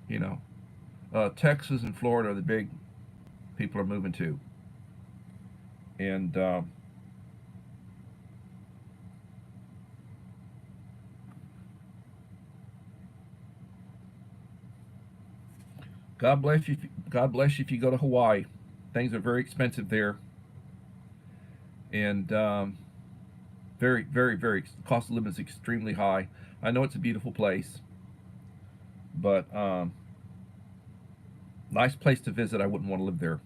You know, Texas and Florida are the big people are moving to. And God bless you. God bless you if you go to Hawaii. Things are very expensive there, and very, very, very cost of living is extremely high. I know it's a beautiful place, but nice place to visit. I wouldn't want to live there,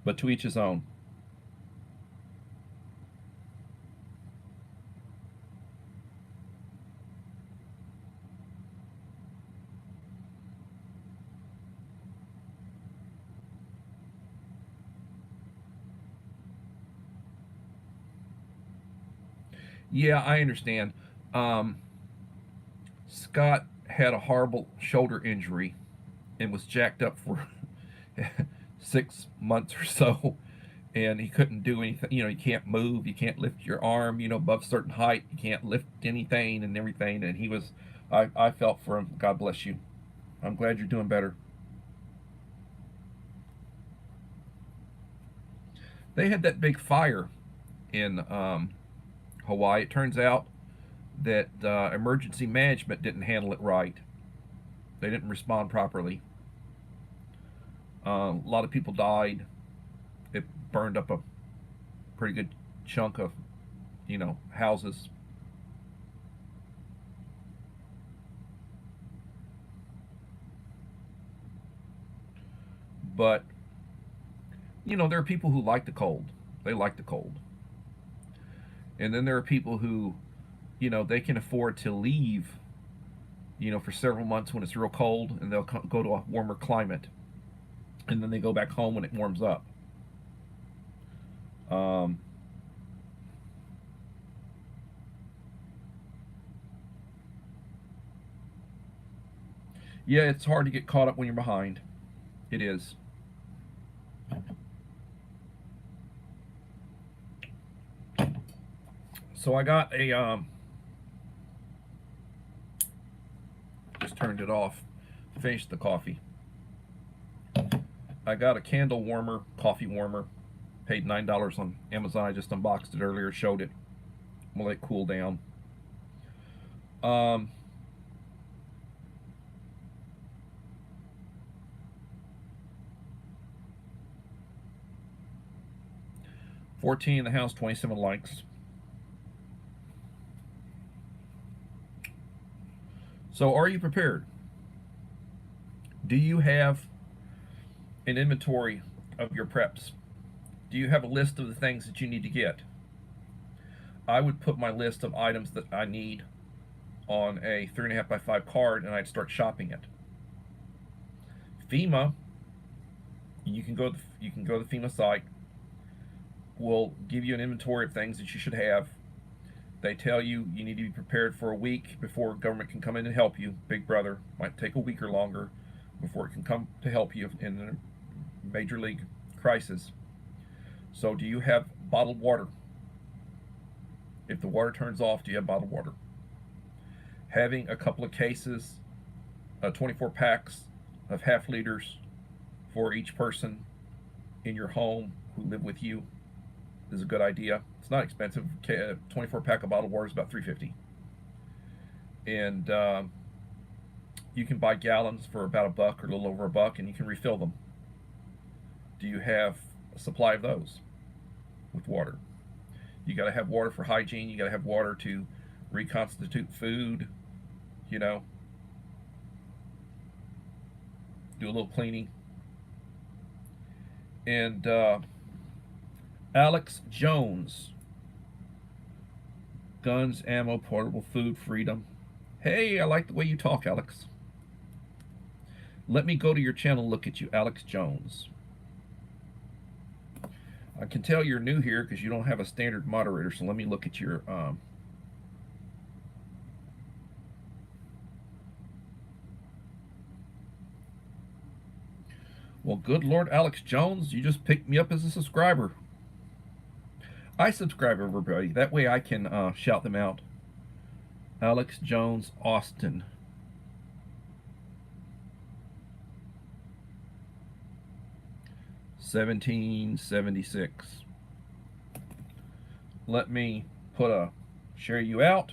but to each his own. Yeah, I understand. Um, Scott had a horrible shoulder injury and was jacked up for 6 months or so, and he couldn't do anything. You know, you can't move, you can't lift your arm. You know, above a certain height, you can't lift anything and everything. And he was, I felt for him. God bless you. I'm glad you're doing better. They had that big fire in Hawaii. It turns out that emergency management didn't handle it right. They didn't respond properly. A lot of people died. It burned up a pretty good chunk of, houses. But, there are people who like the cold. They like the cold. And then there are people who, they can afford to leave, for several months when it's real cold, and they'll go to a warmer climate. And then they go back home when it warms up. Um, yeah, it's hard to get caught up when you're behind. It is. So I got a just turned it off. Finished the coffee. I got a candle warmer, coffee warmer. Paid $9 on Amazon. I just unboxed it earlier, showed it. We'll let it cool down. Um, 14 in the house, 27 likes. So, are you prepared? Do you have an inventory of your preps? Do you have a list of the things that you need to get? I would put my list of items that I need on a 3.5 by 5 card, and I'd start shopping it. FEMA, you can go to the FEMA site. Will give you an inventory of things that you should have. They tell you you need to be prepared for a week before government can come in and help you. Big Brother might take a week or longer before it can come to help you in a major league crisis. So, do you have bottled water? If the water turns off, do you have bottled water? Having a couple of cases, 24 packs of half liters for each person in your home who live with you is a good idea. It's not expensive. 24 pack of bottled water is about $3.50, and you can buy gallons for about $1 or a little over $1, and you can refill them. Do you have a supply of those with water? You got to have water for hygiene. You got to have water to reconstitute food. Do a little cleaning. And Alex Jones, guns, ammo, portable food, freedom. Hey, I like the way you talk, Alex. Let me go to your channel, look at you, Alex Jones. I can tell you're new here because you don't have a standard moderator. So let me look at your. Well, good Lord, Alex Jones, you just picked me up as a subscriber. I subscribe everybody. That way I can shout them out. Alex Jones, Austin. $17.76. Let me share you out.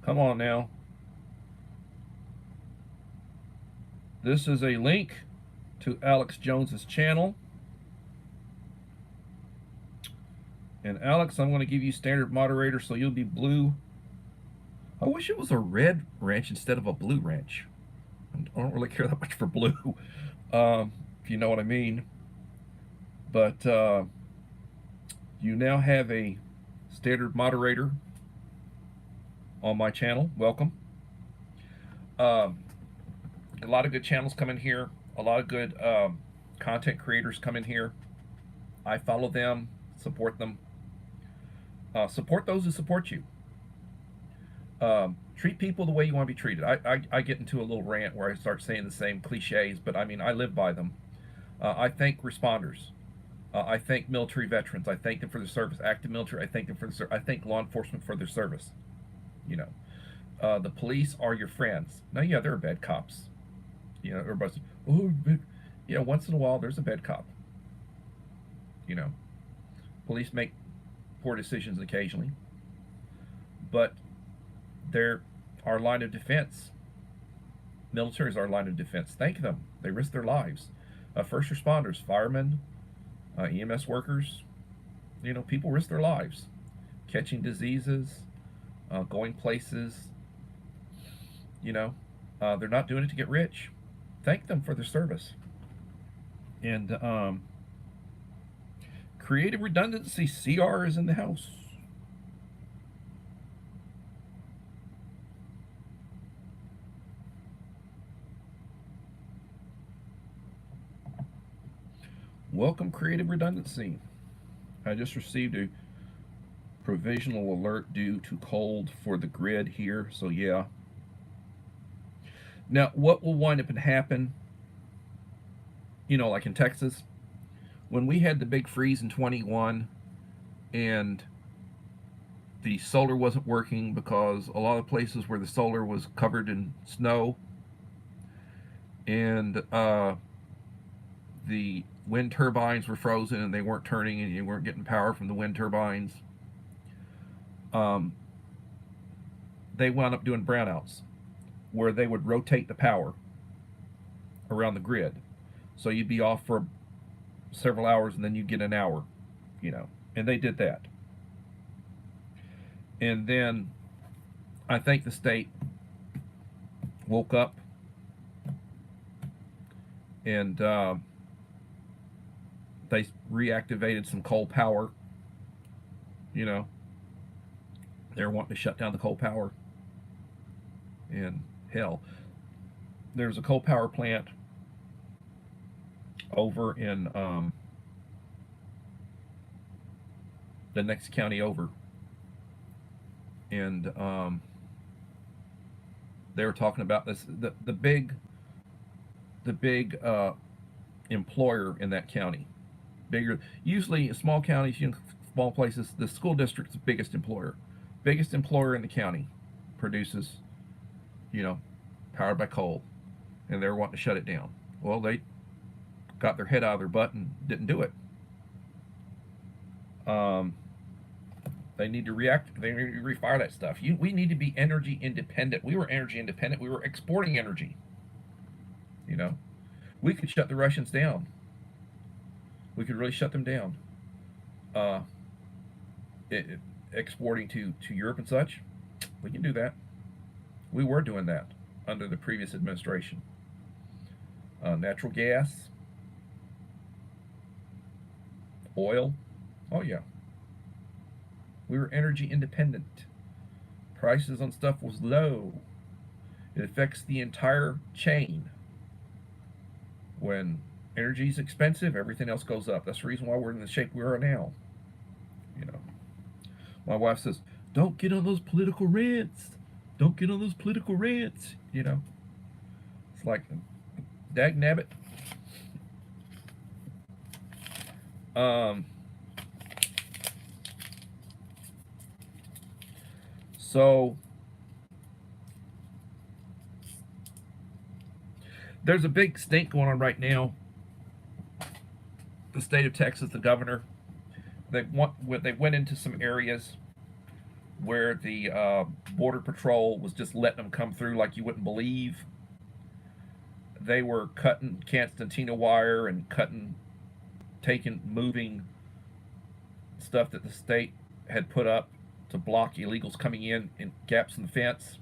Come on now. This is a link to Alex Jones's channel. And Alex, I'm going to give you standard moderator, so you'll be blue. I wish it was a red wrench instead of a blue wrench. I don't really care that much for blue, if you know what I mean. But you now have a standard moderator on my channel. Welcome. A lot of good channels come in here. A lot of good content creators come in here. I follow them, support them. Support those who support you. Treat people the way you want to be treated. I get into a little rant where I start saying the same cliches, but I mean, I live by them. I thank responders. I thank military veterans. I thank them for their service. Active military, I thank them for their service. I thank law enforcement for their service. You know, the police are your friends. Now, yeah, there are bad cops. You know, everybody's, oh, you know, once in a while there's a bad cop. You know, police make poor decisions occasionally, but they're our line of defense. Military is our line of defense. Thank them. They risk their lives. First responders, firemen, EMS workers, you know, people risk their lives catching diseases, going places. You know, they're not doing it to get rich. Thank them for their service. And creative redundancy, CR is in the house. Welcome, creative redundancy. I just received a provisional alert due to cold for the grid here, so yeah. Now, what will wind up and happen, you know, like in Texas, when we had the big freeze in 21 and the solar wasn't working because a lot of places where the solar was covered in snow and the wind turbines were frozen and they weren't turning and you weren't getting power from the wind turbines, they wound up doing brownouts where they would rotate the power around the grid. So you'd be off for several hours and then you'd get an hour, you know, and they did that. And then I think the state woke up and they reactivated some coal power. You know, they're wanting to shut down the coal power. And hell, there's a coal power plant over in the next county over, and they were talking about this. The big employer in that county, bigger. Usually, in small counties, you know, small places, the school district's biggest employer in the county, produces, you know, powered by coal, and they're wanting to shut it down. Well, they got their head out of their butt and didn't do it. They need to react. They need to refire that stuff. We need to be energy independent. We were energy independent. We were exporting energy. You know, we could shut the Russians down. We could really shut them down. Exporting to Europe and such, we can do that. We were doing that under the previous administration. Natural gas, oil, oh yeah. We were energy independent. Prices on stuff was low. It affects the entire chain. When energy's expensive, everything else goes up. That's the reason why we're in the shape we are now. You know, my wife says, "Don't get on those political rants. Don't get on those political rants." You know, it's like, dag nabbit. Um, so there's a big stink going on right now. The state of Texas, the governor, they went into some areas where the border patrol was just letting them come through like you wouldn't believe. They were cutting Constantina wire and moving stuff that the state had put up to block illegals coming in gaps in the fence,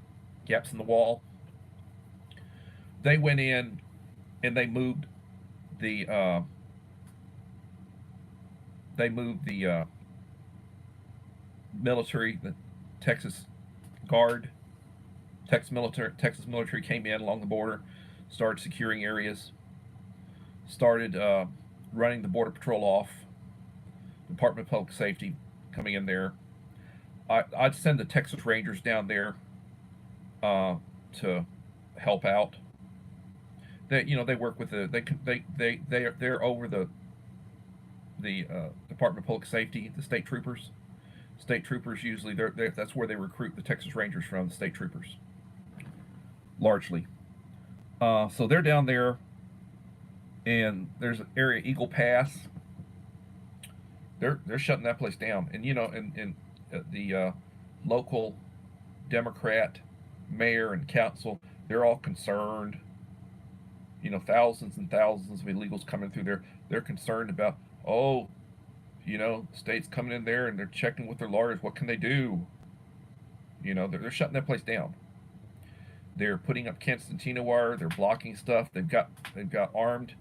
gaps in the wall. They went in and the they moved the military, the Texas Guard, Texas military came in along the border, started securing areas, started running the border patrol off. Department of Public Safety coming in there. I'd send the Texas Rangers down there to help out. They work with they're over the Department of Public Safety, the state troopers. State troopers usually that's where they recruit the Texas Rangers from, the state troopers, largely. So they're down there, and there's an area, Eagle Pass. They're shutting that place down, and the local Democrat mayor and council, they're all concerned. Thousands and thousands of illegals coming through there. They're concerned about, states coming in there and they're checking with their lawyers. What can they do? They're shutting that place down. They're putting up Constantina wire. They're blocking stuff. They've got armed.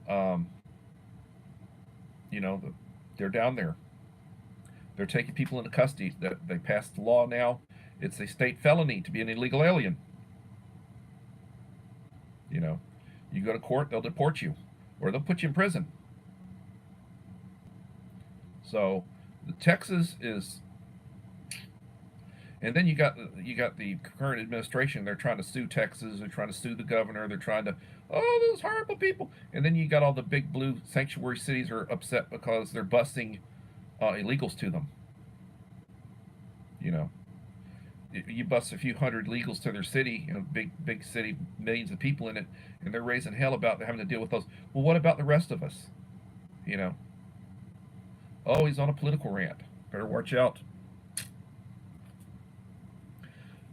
They're down there. They're taking people into custody. That they passed the law now. It's a state felony to be an illegal alien. You go to court, they'll deport you, or they'll put you in prison. So, the Texas is, and then you got the current administration. They're trying to sue Texas. They're trying to sue the governor. They're trying to, those horrible people. And then you got all the big blue sanctuary cities are upset because they're busing illegals to them. You bust a few hundred illegals to their city, big city, millions of people in it, and they're raising hell about having to deal with those. Well, what about the rest of us? Oh, he's on a political rant. Better watch out.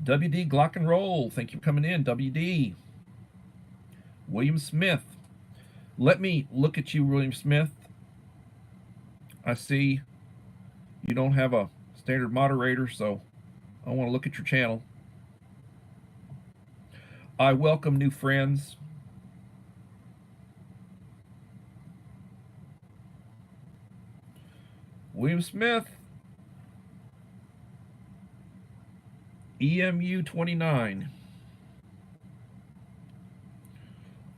WD Glock and Roll, thank you for coming in. WD. William Smith. Let me look at you, William Smith. I see you don't have a standard moderator, so I want to look at your channel. I welcome new friends. William Smith. EMU 29.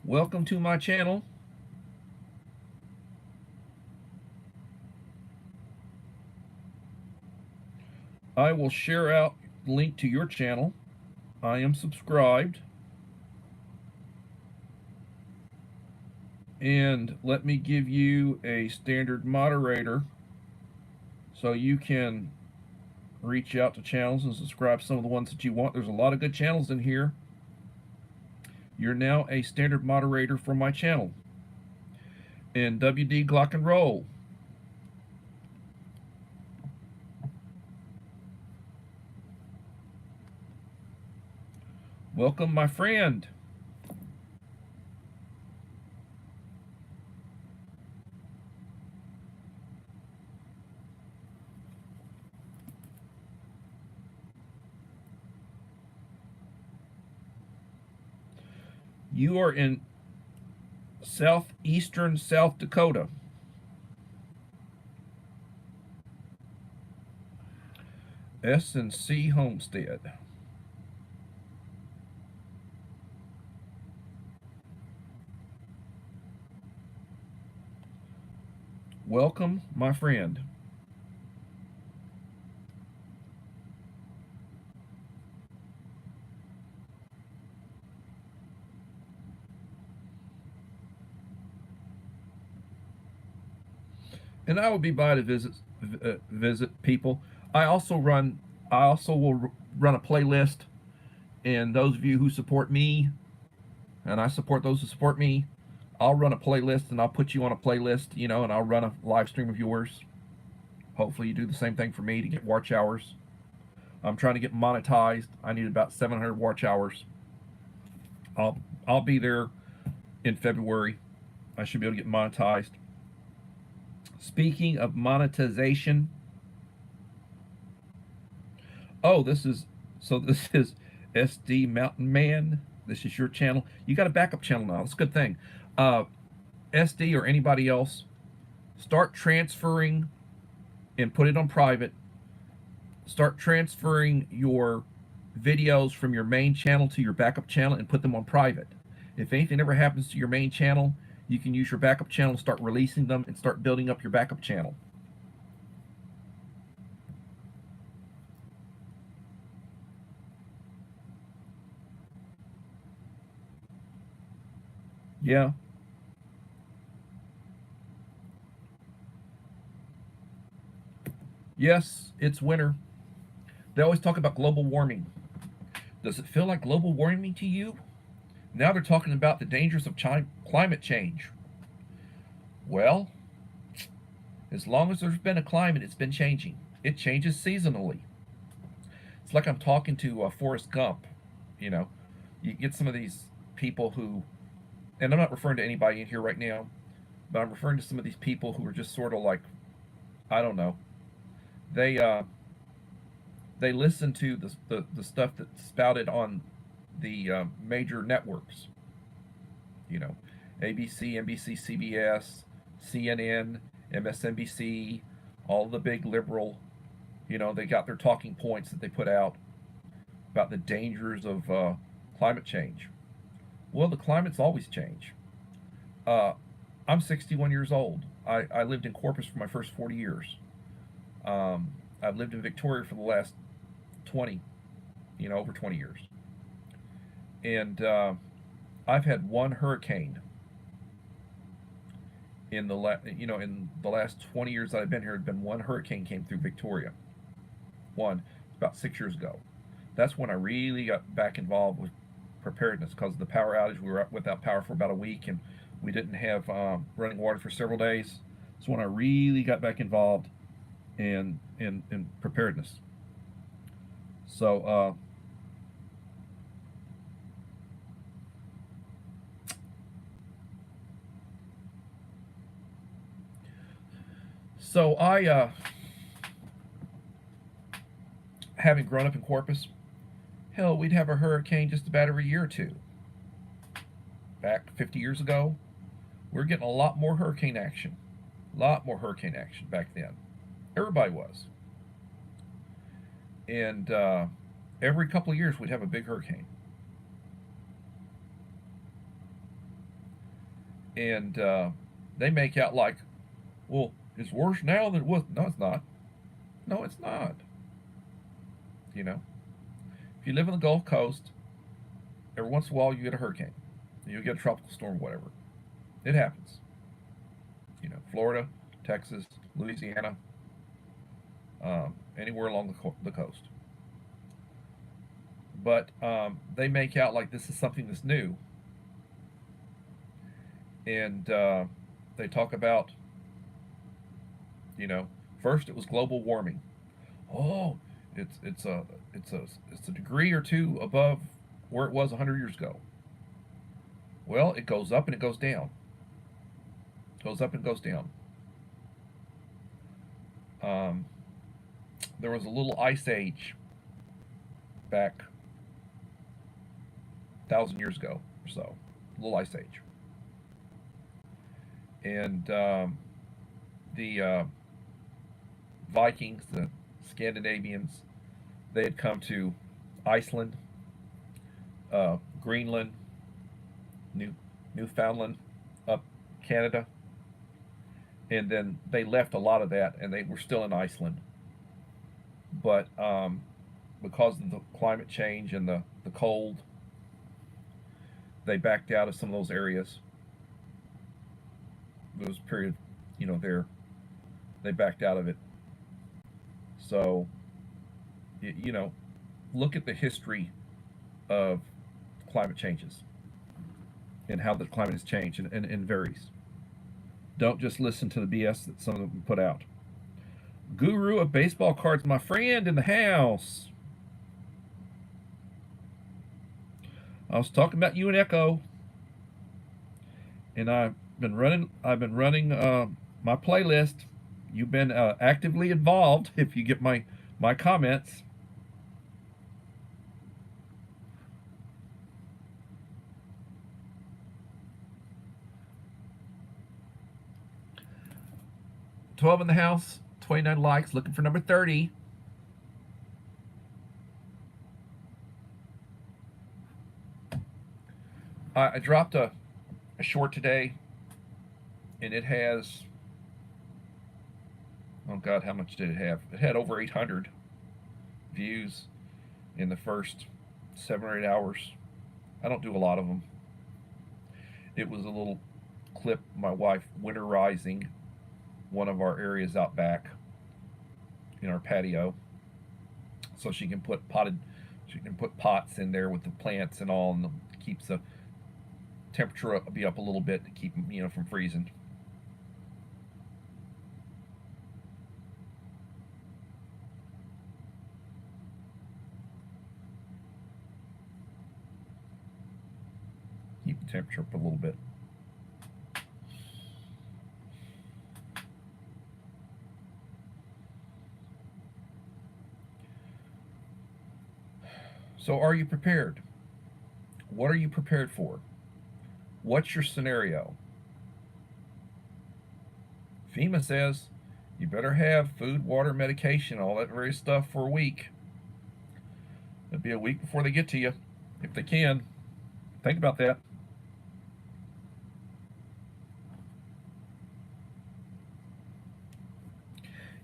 Welcome to my channel. I will share out the link to your channel. I am subscribed. And let me give you a standard moderator so you can reach out to channels and subscribe to some of the ones that you want. There's a lot of good channels in here. You're now a standard moderator for my channel. And WD Glock and Roll. Welcome, my friend. You are in southeastern South Dakota. S&C Homestead. Welcome, my friend. And I would be by to visit people. I also run. I also will run a playlist, and those of you who support me, and I support those who support me, I'll run a playlist, and I'll put you on a playlist, and I'll run a live stream of yours. Hopefully, you do the same thing for me to get watch hours. I'm trying to get monetized. I need about 700 watch hours. I'll I'll be there in February. I should be able to get monetized. Speaking of monetization, oh, this is SD Mountain Man. This is your channel. You got a backup channel now. That's a good thing. SD or anybody else, start transferring and put it on private. Start transferring your videos from your main channel to your backup channel and put them on private. If anything ever happens to your main channel, you can use your backup channel and start releasing them and start building up your backup channel. Yeah. Yes, it's winter. They always talk about global warming. Does it feel like global warming to you? Now they're talking about the dangers of climate change. Well, as long as there's been a climate, it's been changing. It changes seasonally. It's like I'm talking to Forrest Gump. You know, you get some of these people who, and I'm not referring to anybody in here right now, but I'm referring to some of these people who are just sort of like, I don't know, they they listen to the stuff that's spouted on the major networks. You know, ABC, NBC, CBS, CNN, MSNBC, all the big liberal. They got their talking points that they put out about the dangers of climate change. Well, the climate's always changed. Uh, I'm 61 years old. I lived in Corpus for my first 40 years. I've lived in Victoria for the last 20, over 20 years. And I've had one hurricane in the last 20 years that I've been here. Had been one hurricane came through Victoria. One, about 6 years ago. That's when I really got back involved with preparedness because of the power outage. We were without power for about a week, and we didn't have running water for several days. That's when I really got back involved in preparedness. So I having grown up in Corpus, hell, we'd have a hurricane just about every year or two. Back 50 years ago, we were getting a lot more hurricane action. A lot more hurricane action back then. Everybody was. And every couple of years, we'd have a big hurricane. And they make out like, well, it's worse now than it was. No, it's not. No, it's not. You know, if you live in the Gulf Coast, every once in a while you get a hurricane. You get a tropical storm, whatever. It happens. Florida, Texas, Louisiana, anywhere along the coast. But they make out like this is something that's new. And they talk about, first it was global warming. Oh, it's a degree or two above where it was 100 years ago. Well, it goes up and it goes down. Goes up and goes down. There was a little ice age back 1,000 years ago or so. A little ice age. And the Vikings, the Scandinavians, they had come to Iceland, Greenland, Newfoundland, up Canada, and then they left a lot of that, and they were still in Iceland. But because of the climate change and the cold, they backed out of some of those areas. There was a period, there they backed out of it. So, you know, look at the history of climate changes and how the climate has changed and varies. Don't just listen to the BS that some of them put out. Guru of baseball cards, my friend in the house. I was talking about you and Echo, and I've been running my playlist. You've been actively involved. If you get my comments. $12 in the house, 29 likes, looking for number 30. I dropped a short today, and it has, oh God, how much did it have? It had over 800 views in the first 7 or 8 hours. I don't do a lot of them. It was a little clip of my wife winterizing one of our areas out back in our patio, so she can put pots in there with the plants and all, and keeps the temperature be up a little bit to keep them from freezing. Keep the temperature up a little bit. So are you prepared? What are you prepared for? What's your scenario? FEMA says you better have food, water, medication, all that very stuff for a week. It'll be a week before they get to you, if they can. Think about that.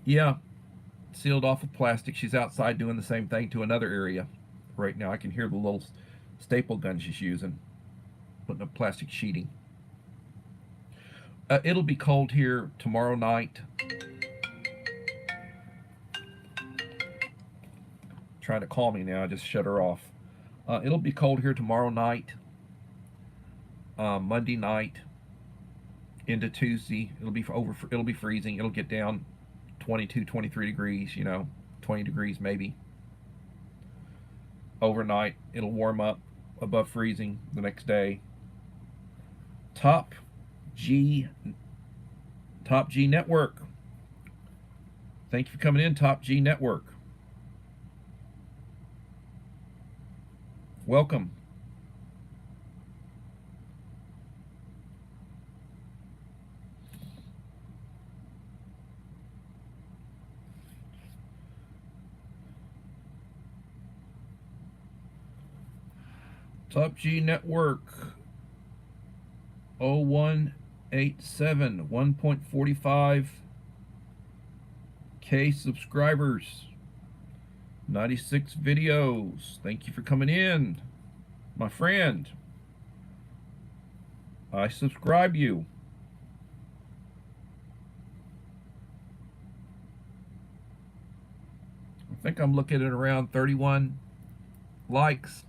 Yeah, sealed off with plastic. She's outside doing the same thing to another area right now. I can hear the little staple gun she's using, putting up plastic sheeting. It'll be cold here tomorrow night. Trying to call me now. I just shut her off. It'll be cold here tomorrow night, Monday night into Tuesday. It'll be freezing. It'll get down 22, 23 degrees. 20 degrees maybe. Overnight, it'll warm up above freezing the next day. Top G Network. Thank you for coming in, Top G Network. Welcome. Top G Network 0187 1.45K subscribers, 96 videos. Thank you for coming in, my friend. I subscribe you. I think I'm looking at around 31 likes.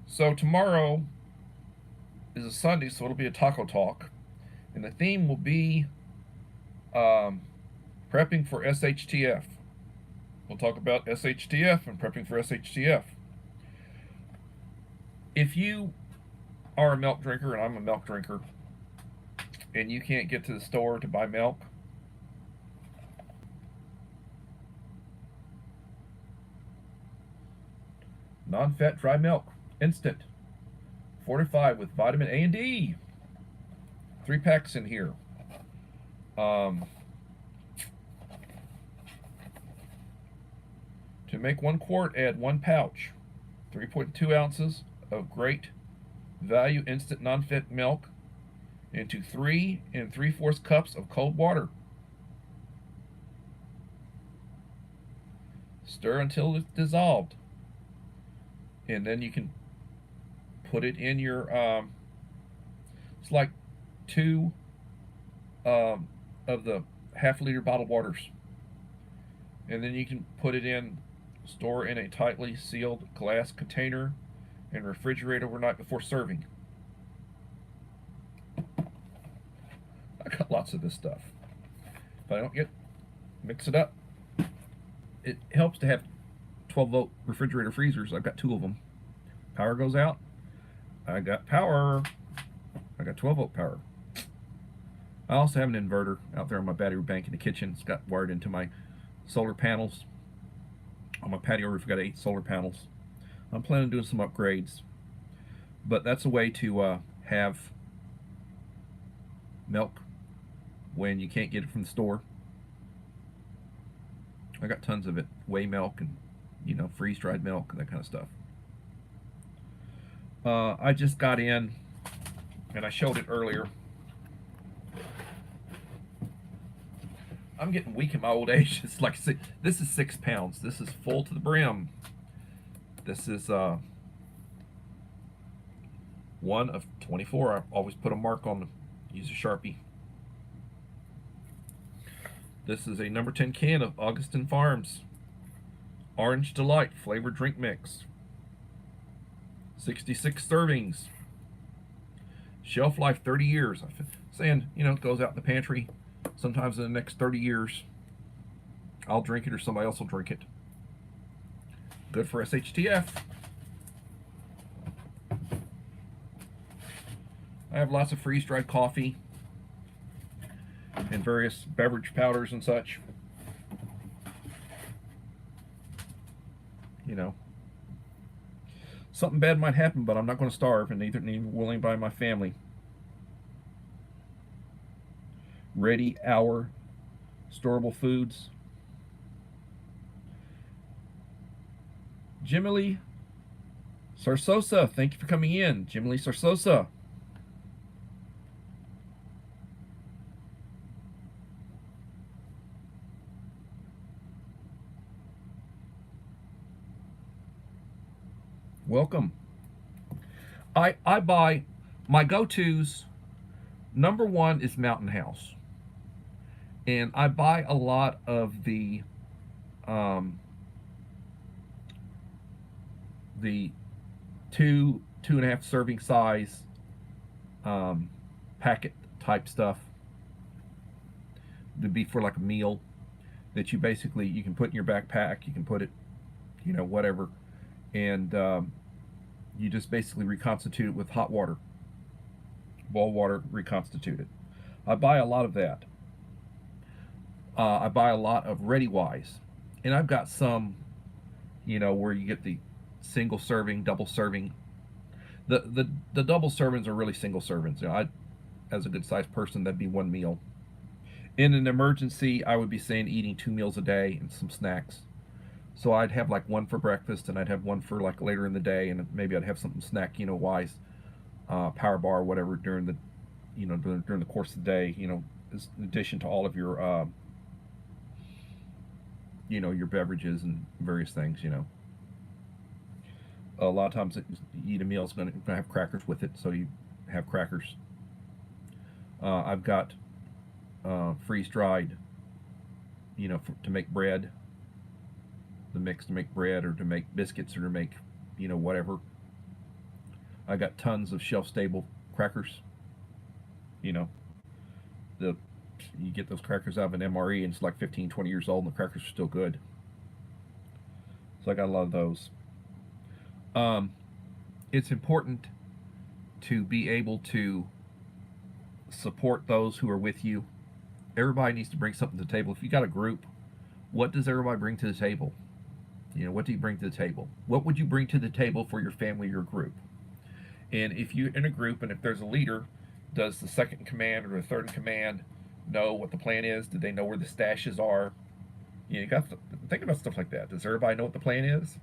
So tomorrow is a Sunday, so it'll be a taco talk, and the theme will be prepping for SHTF. We'll talk about SHTF and prepping for SHTF. If you are a milk drinker, and I'm a milk drinker, and you can't get to the store to buy milk, non-fat dry milk, instant, fortified with vitamin A and D. 3 packs in here. To make 1 quart, add 1 pouch. 3.2 ounces of great value instant non-fat milk into 3 3/4 cups of cold water. Stir until it's dissolved. And then you can put it in your, it's like 2 of the half-liter bottled waters. And then you can put it in, store in a tightly sealed glass container and refrigerate overnight before serving. I got lots of this stuff. If I don't mix it up. It helps to have 12-volt refrigerator freezers. I've got 2 of them. Power goes out, I got power. I got 12-volt power. I also have an inverter out there on my battery bank in the kitchen. It's got wired into my solar panels. On my patio roof, I've got 8 solar panels. I'm planning on doing some upgrades, but that's a way to have milk when you can't get it from the store. I got tons of it, whey milk and, you know, freeze-dried milk and that kind of stuff. I just got in, and I showed it earlier. I'm getting weak in my old age. It's like this is 6 pounds. This is full to the brim. This is 1 of 24. I always put a mark on them. Use a Sharpie. This is a number 10 can of Augustin Farms Orange Delight flavored drink mix. 66 servings. Shelf life 30 years. I'm saying, you know, it goes out in the pantry. Sometimes in the next 30 years, I'll drink it or somebody else will drink it. Good for SHTF. I have lots of freeze-dried coffee and various beverage powders and such. You know, something bad might happen, but I'm not going to starve, and neither will anybody in my family. Ready Hour storable foods. Jimmy Sarsosa, thank you for coming in. Jimmy Sarsosa. Welcome. I buy my go-tos. Number 1 is Mountain House, and I buy a lot of the 2.5 serving size packet type stuff to be for like a meal that you basically you can put in your backpack. You can put it, you know, whatever, and you just basically reconstitute it with hot water, boiled water, reconstitute it. I buy a lot of that. I buy a lot of ReadyWise, and I've got some, you know, where you get the single serving, double serving. The double servings are really single servings. You know, as a good sized person, that'd be 1 meal. In an emergency, I would be saying eating 2 meals a day and some snacks. So I'd have like 1 for breakfast, and I'd have 1 for like later in the day, and maybe I'd have something snack, you know, wise, power bar, or whatever during the, you know, during the course of the day, you know, in addition to all of your, you know, your beverages and various things, you know. A lot of times you eat a meal, it's going to have crackers with it, so you have crackers. I've got freeze-dried, you know, to make bread, the mix to make bread or to make biscuits or to make, you know, whatever. I got tons of shelf-stable crackers. You know, you get those crackers out of an MRE and it's like 15, 20 years old and the crackers are still good. So I got a lot of those. It's important to be able to support those who are with you. Everybody needs to bring something to the table. If you got a group, what does everybody bring to the table? You know, what do you bring to the table? What would you bring to the table for your family, your group? And if you're in a group and if there's a leader, does the second in command or the third in command know what the plan is? Do they know where the stashes are? You got to think about stuff like that. Does everybody know what the plan is?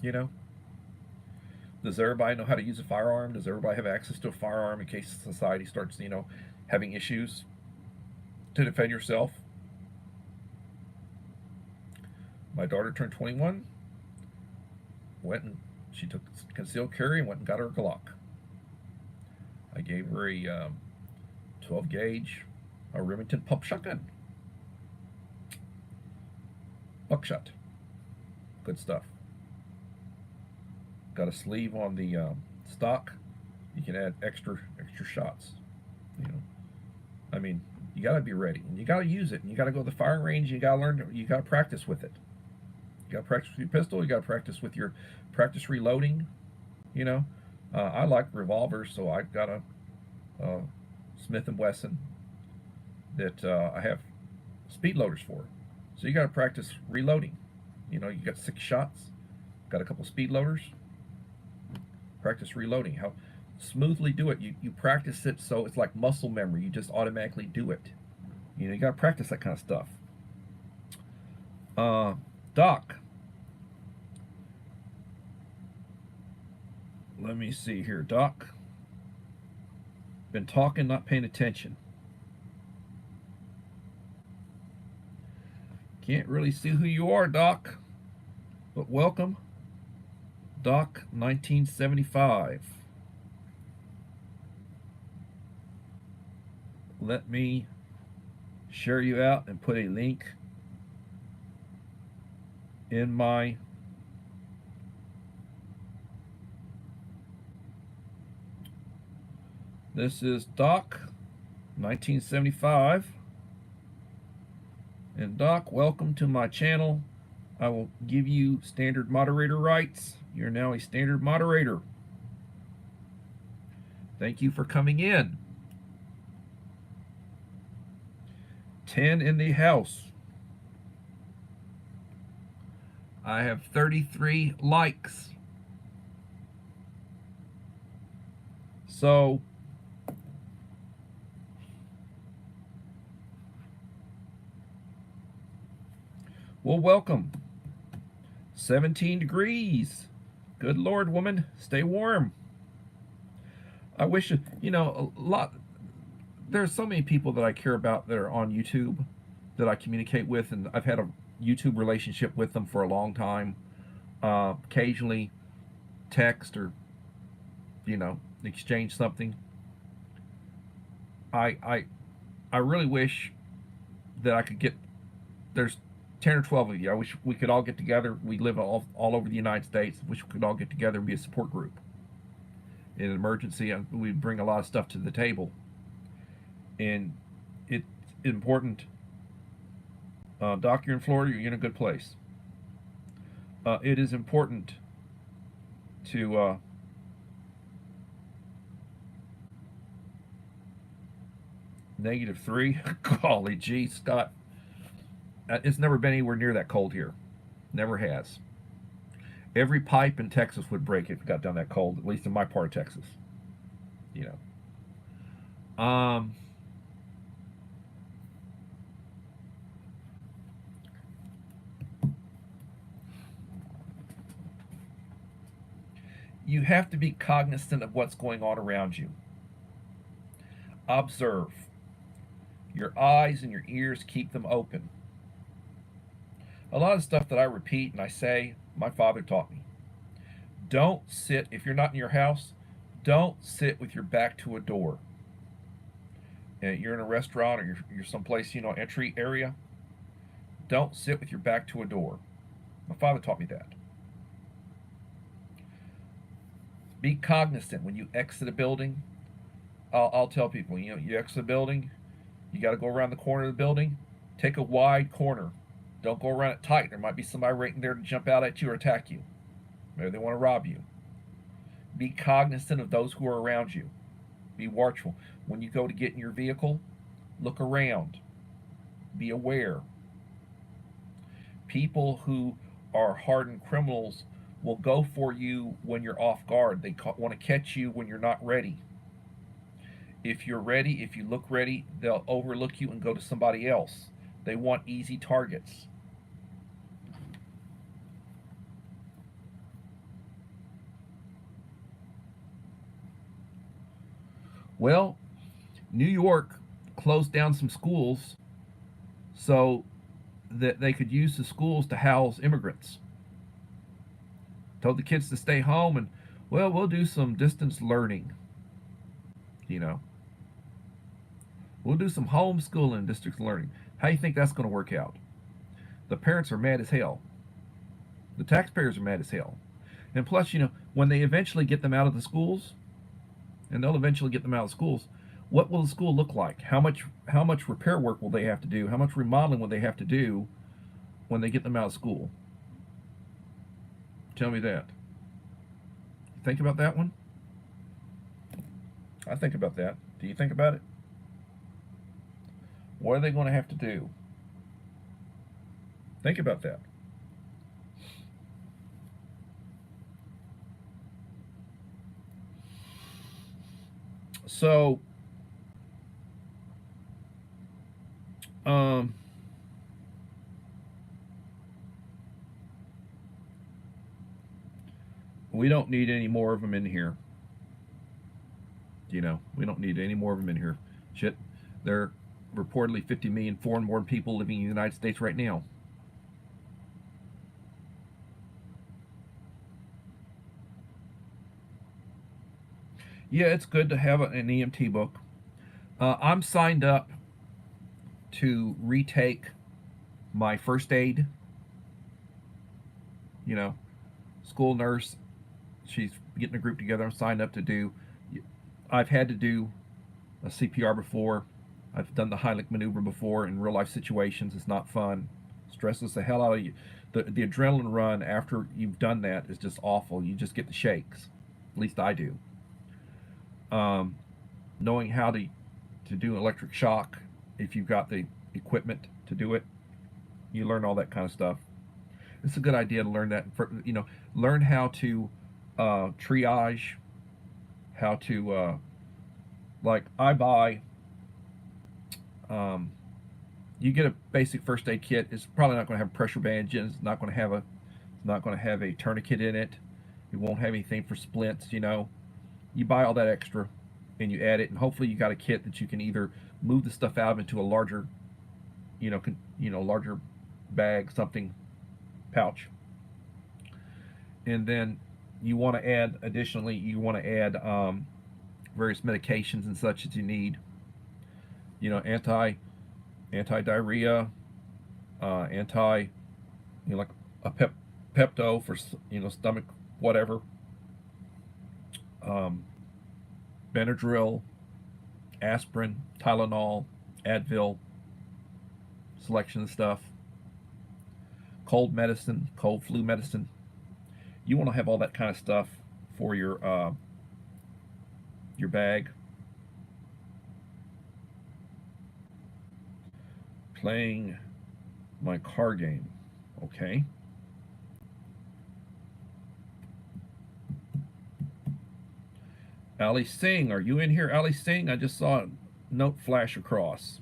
You know, does everybody know how to use a firearm? Does everybody have access to a firearm in case society starts, having issues to defend yourself? My daughter turned 21, went and she took concealed carry and went and got her a Glock. I gave her a 12 gauge, a Remington pump shotgun. Buckshot. Good stuff. Got a sleeve on the stock. You can add extra shots. I mean, you got to be ready, and you got to use it, and you got to go to the firing range. You got to learn. You got to practice with it. You got to practice with your pistol. You got to practice with your reloading. I like revolvers, so I've got a Smith and Wesson that I have speed loaders for. So you got to practice reloading. You got 6 shots. Got a couple speed loaders. Practice reloading. How smoothly do it. You practice it so it's like muscle memory. You just automatically do it. You got to practice that kind of stuff. Doc. Let me see here. Doc. Been talking, not paying attention. Can't really see who you are, Doc. But welcome. Doc 1975. Let me share you out and put a link in my this is Doc 1975, and Doc, welcome to my channel. I will give you standard moderator rights. You're now a standard moderator. Thank you for coming in. 10 in the house. I have 33 likes. So well, welcome. 17 degrees. Good Lord, woman, stay warm. I wish, a lot. There's so many people that I care about that are on YouTube that I communicate with, and I've had a YouTube relationship with them for a long time. Occasionally text or, exchange something. I really wish that I could get, there's 10 or 12 of you. I wish we could all get together. We live all over the United States. I wish we could all get together and be a support group. In an emergency, we bring a lot of stuff to the table. And it's important. Doc, you're in Florida, you're in a good place. It is important to -3. Golly gee, Scott. It's never been anywhere near that cold here. Never has. Every pipe in Texas would break if it got down that cold, at least in my part of Texas. You have to be cognizant of what's going on around you. Observe. Your eyes and your ears, keep them open. A lot of stuff that I repeat and I say, my father taught me. Don't sit, if you're not in your house, don't sit with your back to a door. And you're in a restaurant or you're someplace, entry area. Don't sit with your back to a door. My father taught me that. Be cognizant when you exit a building. I'll tell people, you exit a building, you got to go around the corner of the building. Take a wide corner. Don't go around it tight. There might be somebody right in there to jump out at you or attack you. Maybe they want to rob you. Be cognizant of those who are around you. Be watchful. When you go to get in your vehicle, look around. Be aware. People who are hardened criminals will go for you when you're off guard. They want to catch you when you're not ready. If you're ready, if you look ready, they'll overlook you and go to somebody else. They want easy targets. Well, New York closed down some schools so that they could use the schools to house immigrants. Told the kids to stay home and, well, we'll do some distance learning. You know, we'll do some homeschooling, distance learning. How do you think that's going to work out? The parents are mad as hell. The taxpayers are mad as hell. And plus, when they eventually get them out of the schools, and they'll eventually get them out of schools, what will the school look like? How much repair work will they have to do? How much remodeling will they have to do when they get them out of school? Tell me that. Think about that one? I think about that. Do you think about it? What are they going to have to do? Think about that. So, um, we don't need any more of them in here. We don't need any more of them in here. Shit, there are reportedly 50 million foreign-born people living in the United States right now. Yeah, it's good to have an EMT book. I'm signed up to retake my first aid. School nurse, she's getting a group together. I'm signed up to do. I've had to do a CPR before. I've done the Heimlich maneuver before in real life situations. It's not fun. Stresses the hell out of you. The adrenaline run after you've done that is just awful. You just get the shakes. At least I do. Knowing how to do electric shock, if you've got the equipment to do it, you learn all that kind of stuff. It's a good idea to learn that. Learn how to triage, how to like I buy. You get a basic first aid kit. It's probably not going to have pressure bandages. It's not going to have a tourniquet in it. It won't have anything for splints. You buy all that extra, and you add it, and hopefully you got a kit that you can either move the stuff out into a larger, larger bag, something, pouch, and then you want to add various medications and such that you need. Anti-diarrhea, like a Pepto for stomach whatever. Benadryl, aspirin, Tylenol, Advil, selection of stuff, cold medicine, cold flu medicine. You want to have all that kind of stuff for your bag. Playing my car game, okay. Ali Singh, are you in here, Ali Singh? I just saw a note flash across.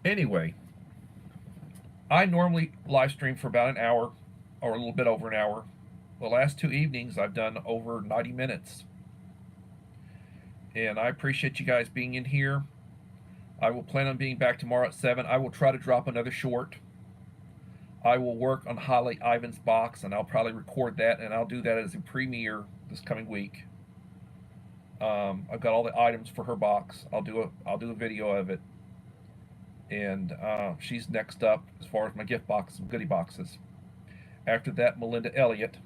Anyway, I normally live stream for about an hour or a little bit over an hour. The last 2 evenings I've done over 90 minutes. And I appreciate you guys being in here. I will plan on being back tomorrow at 7. I will try to drop another short. I will work on Holly Ivan's box, and I'll probably record that, and I'll do that as a premiere this coming week. I've got all the items for her box. I'll do a video of it, and she's next up as far as my gift box, some goodie boxes. After that, Melinda Elliott.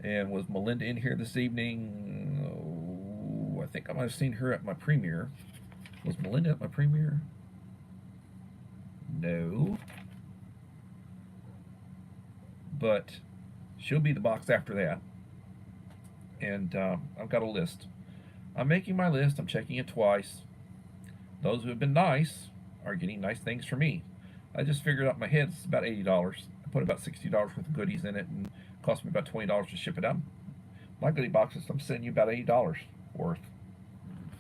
And was Melinda in here this evening? Oh, I think I might have seen her at my premiere. Was Melinda at my premiere? No. But she'll be the box after that. And I've got a list. I'm making my list. I'm checking it twice. Those who have been nice are getting nice things from me. I just figured out in my head it's about $80. I put about $60 worth of goodies in it, and it cost me about $20 to ship it out. My goodie boxes, I'm sending you about $80 worth.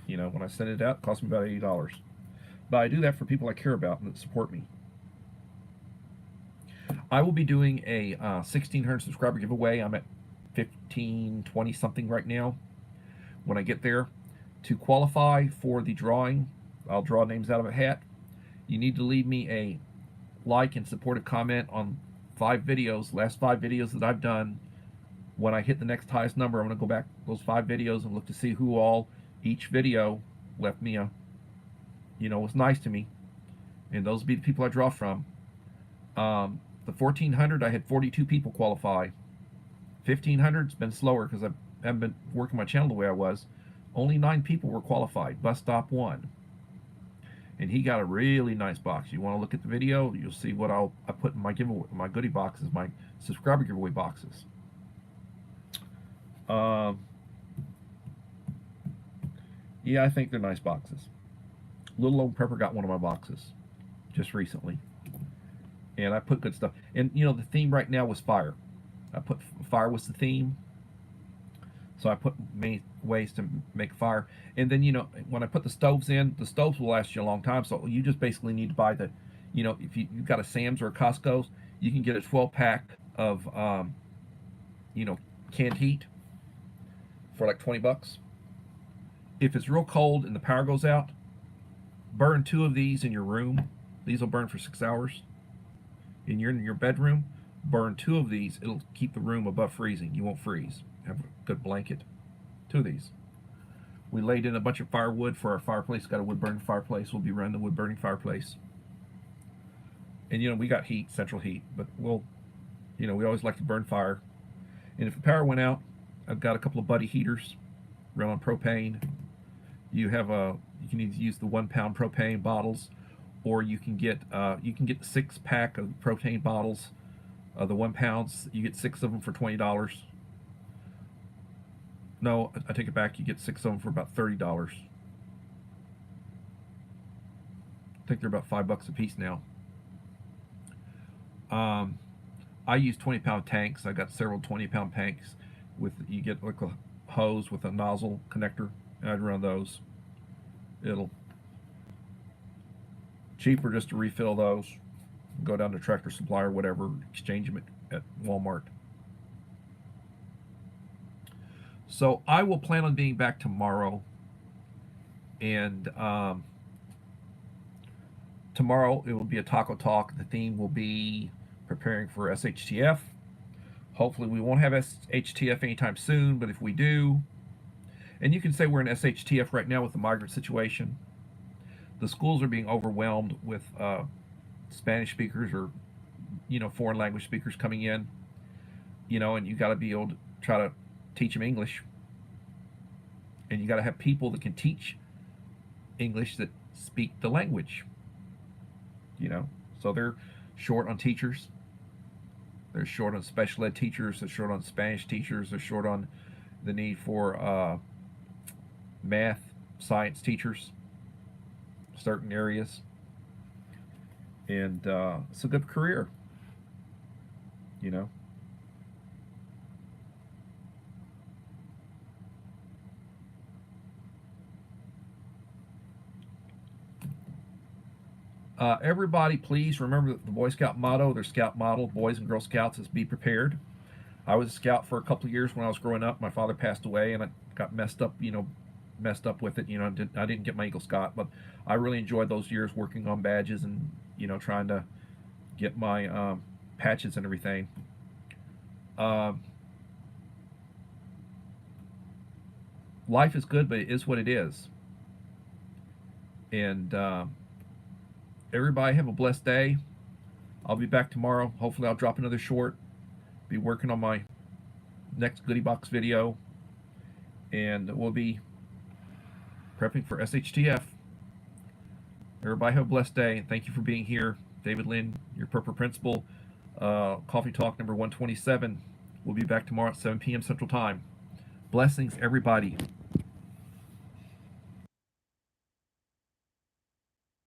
When I send it out, it costs me about $80. But I do that for people I care about and that support me. I will be doing a 1,600 subscriber giveaway. I'm at 15, 20 something right now. When I get there, to qualify for the drawing, I'll draw names out of a hat. You need to leave me a like and supportive comment on 5 videos, last 5 videos that I've done. When I hit the next highest number, I'm going to go back those 5 videos and look to see who all each video left me was nice to me, and those will be the people I draw from. The 1400, I had 42 people qualify. 1500's been slower because I haven't been working my channel the way I was. Only 9 people were qualified. Bus stop 1, and he got a really nice box. You want to look at the video, you'll see what I put in my giveaway, my goodie boxes, my subscriber giveaway boxes. Yeah, I think they're nice boxes. Little Old Pepper got one of my boxes just recently, and I put good stuff. And the theme right now was fire. I put fire was the theme, so I put many ways to make fire. And then when I put the stoves in, the stoves will last you a long time. So you just basically need to buy the, if you've got a Sam's or a Costco's, you can get a 12-pack of canned heat for like $20. If it's real cold and the power goes out, burn 2 of these in your room. These will burn for 6 hours. In your bedroom, burn 2 of these. It'll keep the room above freezing. You won't freeze. Have a good blanket. 2 of these. We laid in a bunch of firewood for our fireplace. Got a wood burning fireplace. We'll be running the wood burning fireplace. And we got heat, central heat, but we always like to burn fire. And if the power went out, I've got a couple of buddy heaters run on propane. You can either use the 1-pound propane bottles, or you can get the 6-pack of propane bottles, the 1 pounds. You get 6 of them for $20. No, I take it back. You get 6 of them for about $30. I think they're about $5 a piece now. I use 20-pound tanks. I got several 20-pound tanks you get like a hose with a nozzle connector, and I'd run those. It'll cheaper just to refill those. Go down to Tractor Supply or whatever, exchange them at Walmart. So I will plan on being back tomorrow, and tomorrow it will be a taco talk. The theme will be preparing for SHTF. Hopefully we won't have SHTF anytime soon, but if we do, and you can say we're in SHTF right now with the migrant situation. The schools are being overwhelmed with Spanish speakers or foreign language speakers coming in, and you got to be able to try to teach them English, and you got to have people that can teach English that speak the language. So they're short on teachers, they're short on special ed teachers, they're short on Spanish teachers, they're short on the need for math, science teachers, certain areas. And it's a good career, everybody, please remember that the Boy Scout motto, their Scout model, Boys and Girl Scouts, is be prepared. I was a Scout for a couple of years when I was growing up. My father passed away, and I got messed up with it. I didn't get my Eagle Scout, but I really enjoyed those years working on badges and trying to get my patches and everything. Life is good, but it is what it is. And everybody have a blessed day. I'll be back tomorrow. Hopefully I'll drop another short. Be working on my next goodie box video, and we'll be prepping for SHTF. Everybody have a blessed day, and thank you for being here. David Lynn, your Purple Principal. Coffee Talk number 127. We'll be back tomorrow at 7 p.m. Central Time. Blessings, everybody.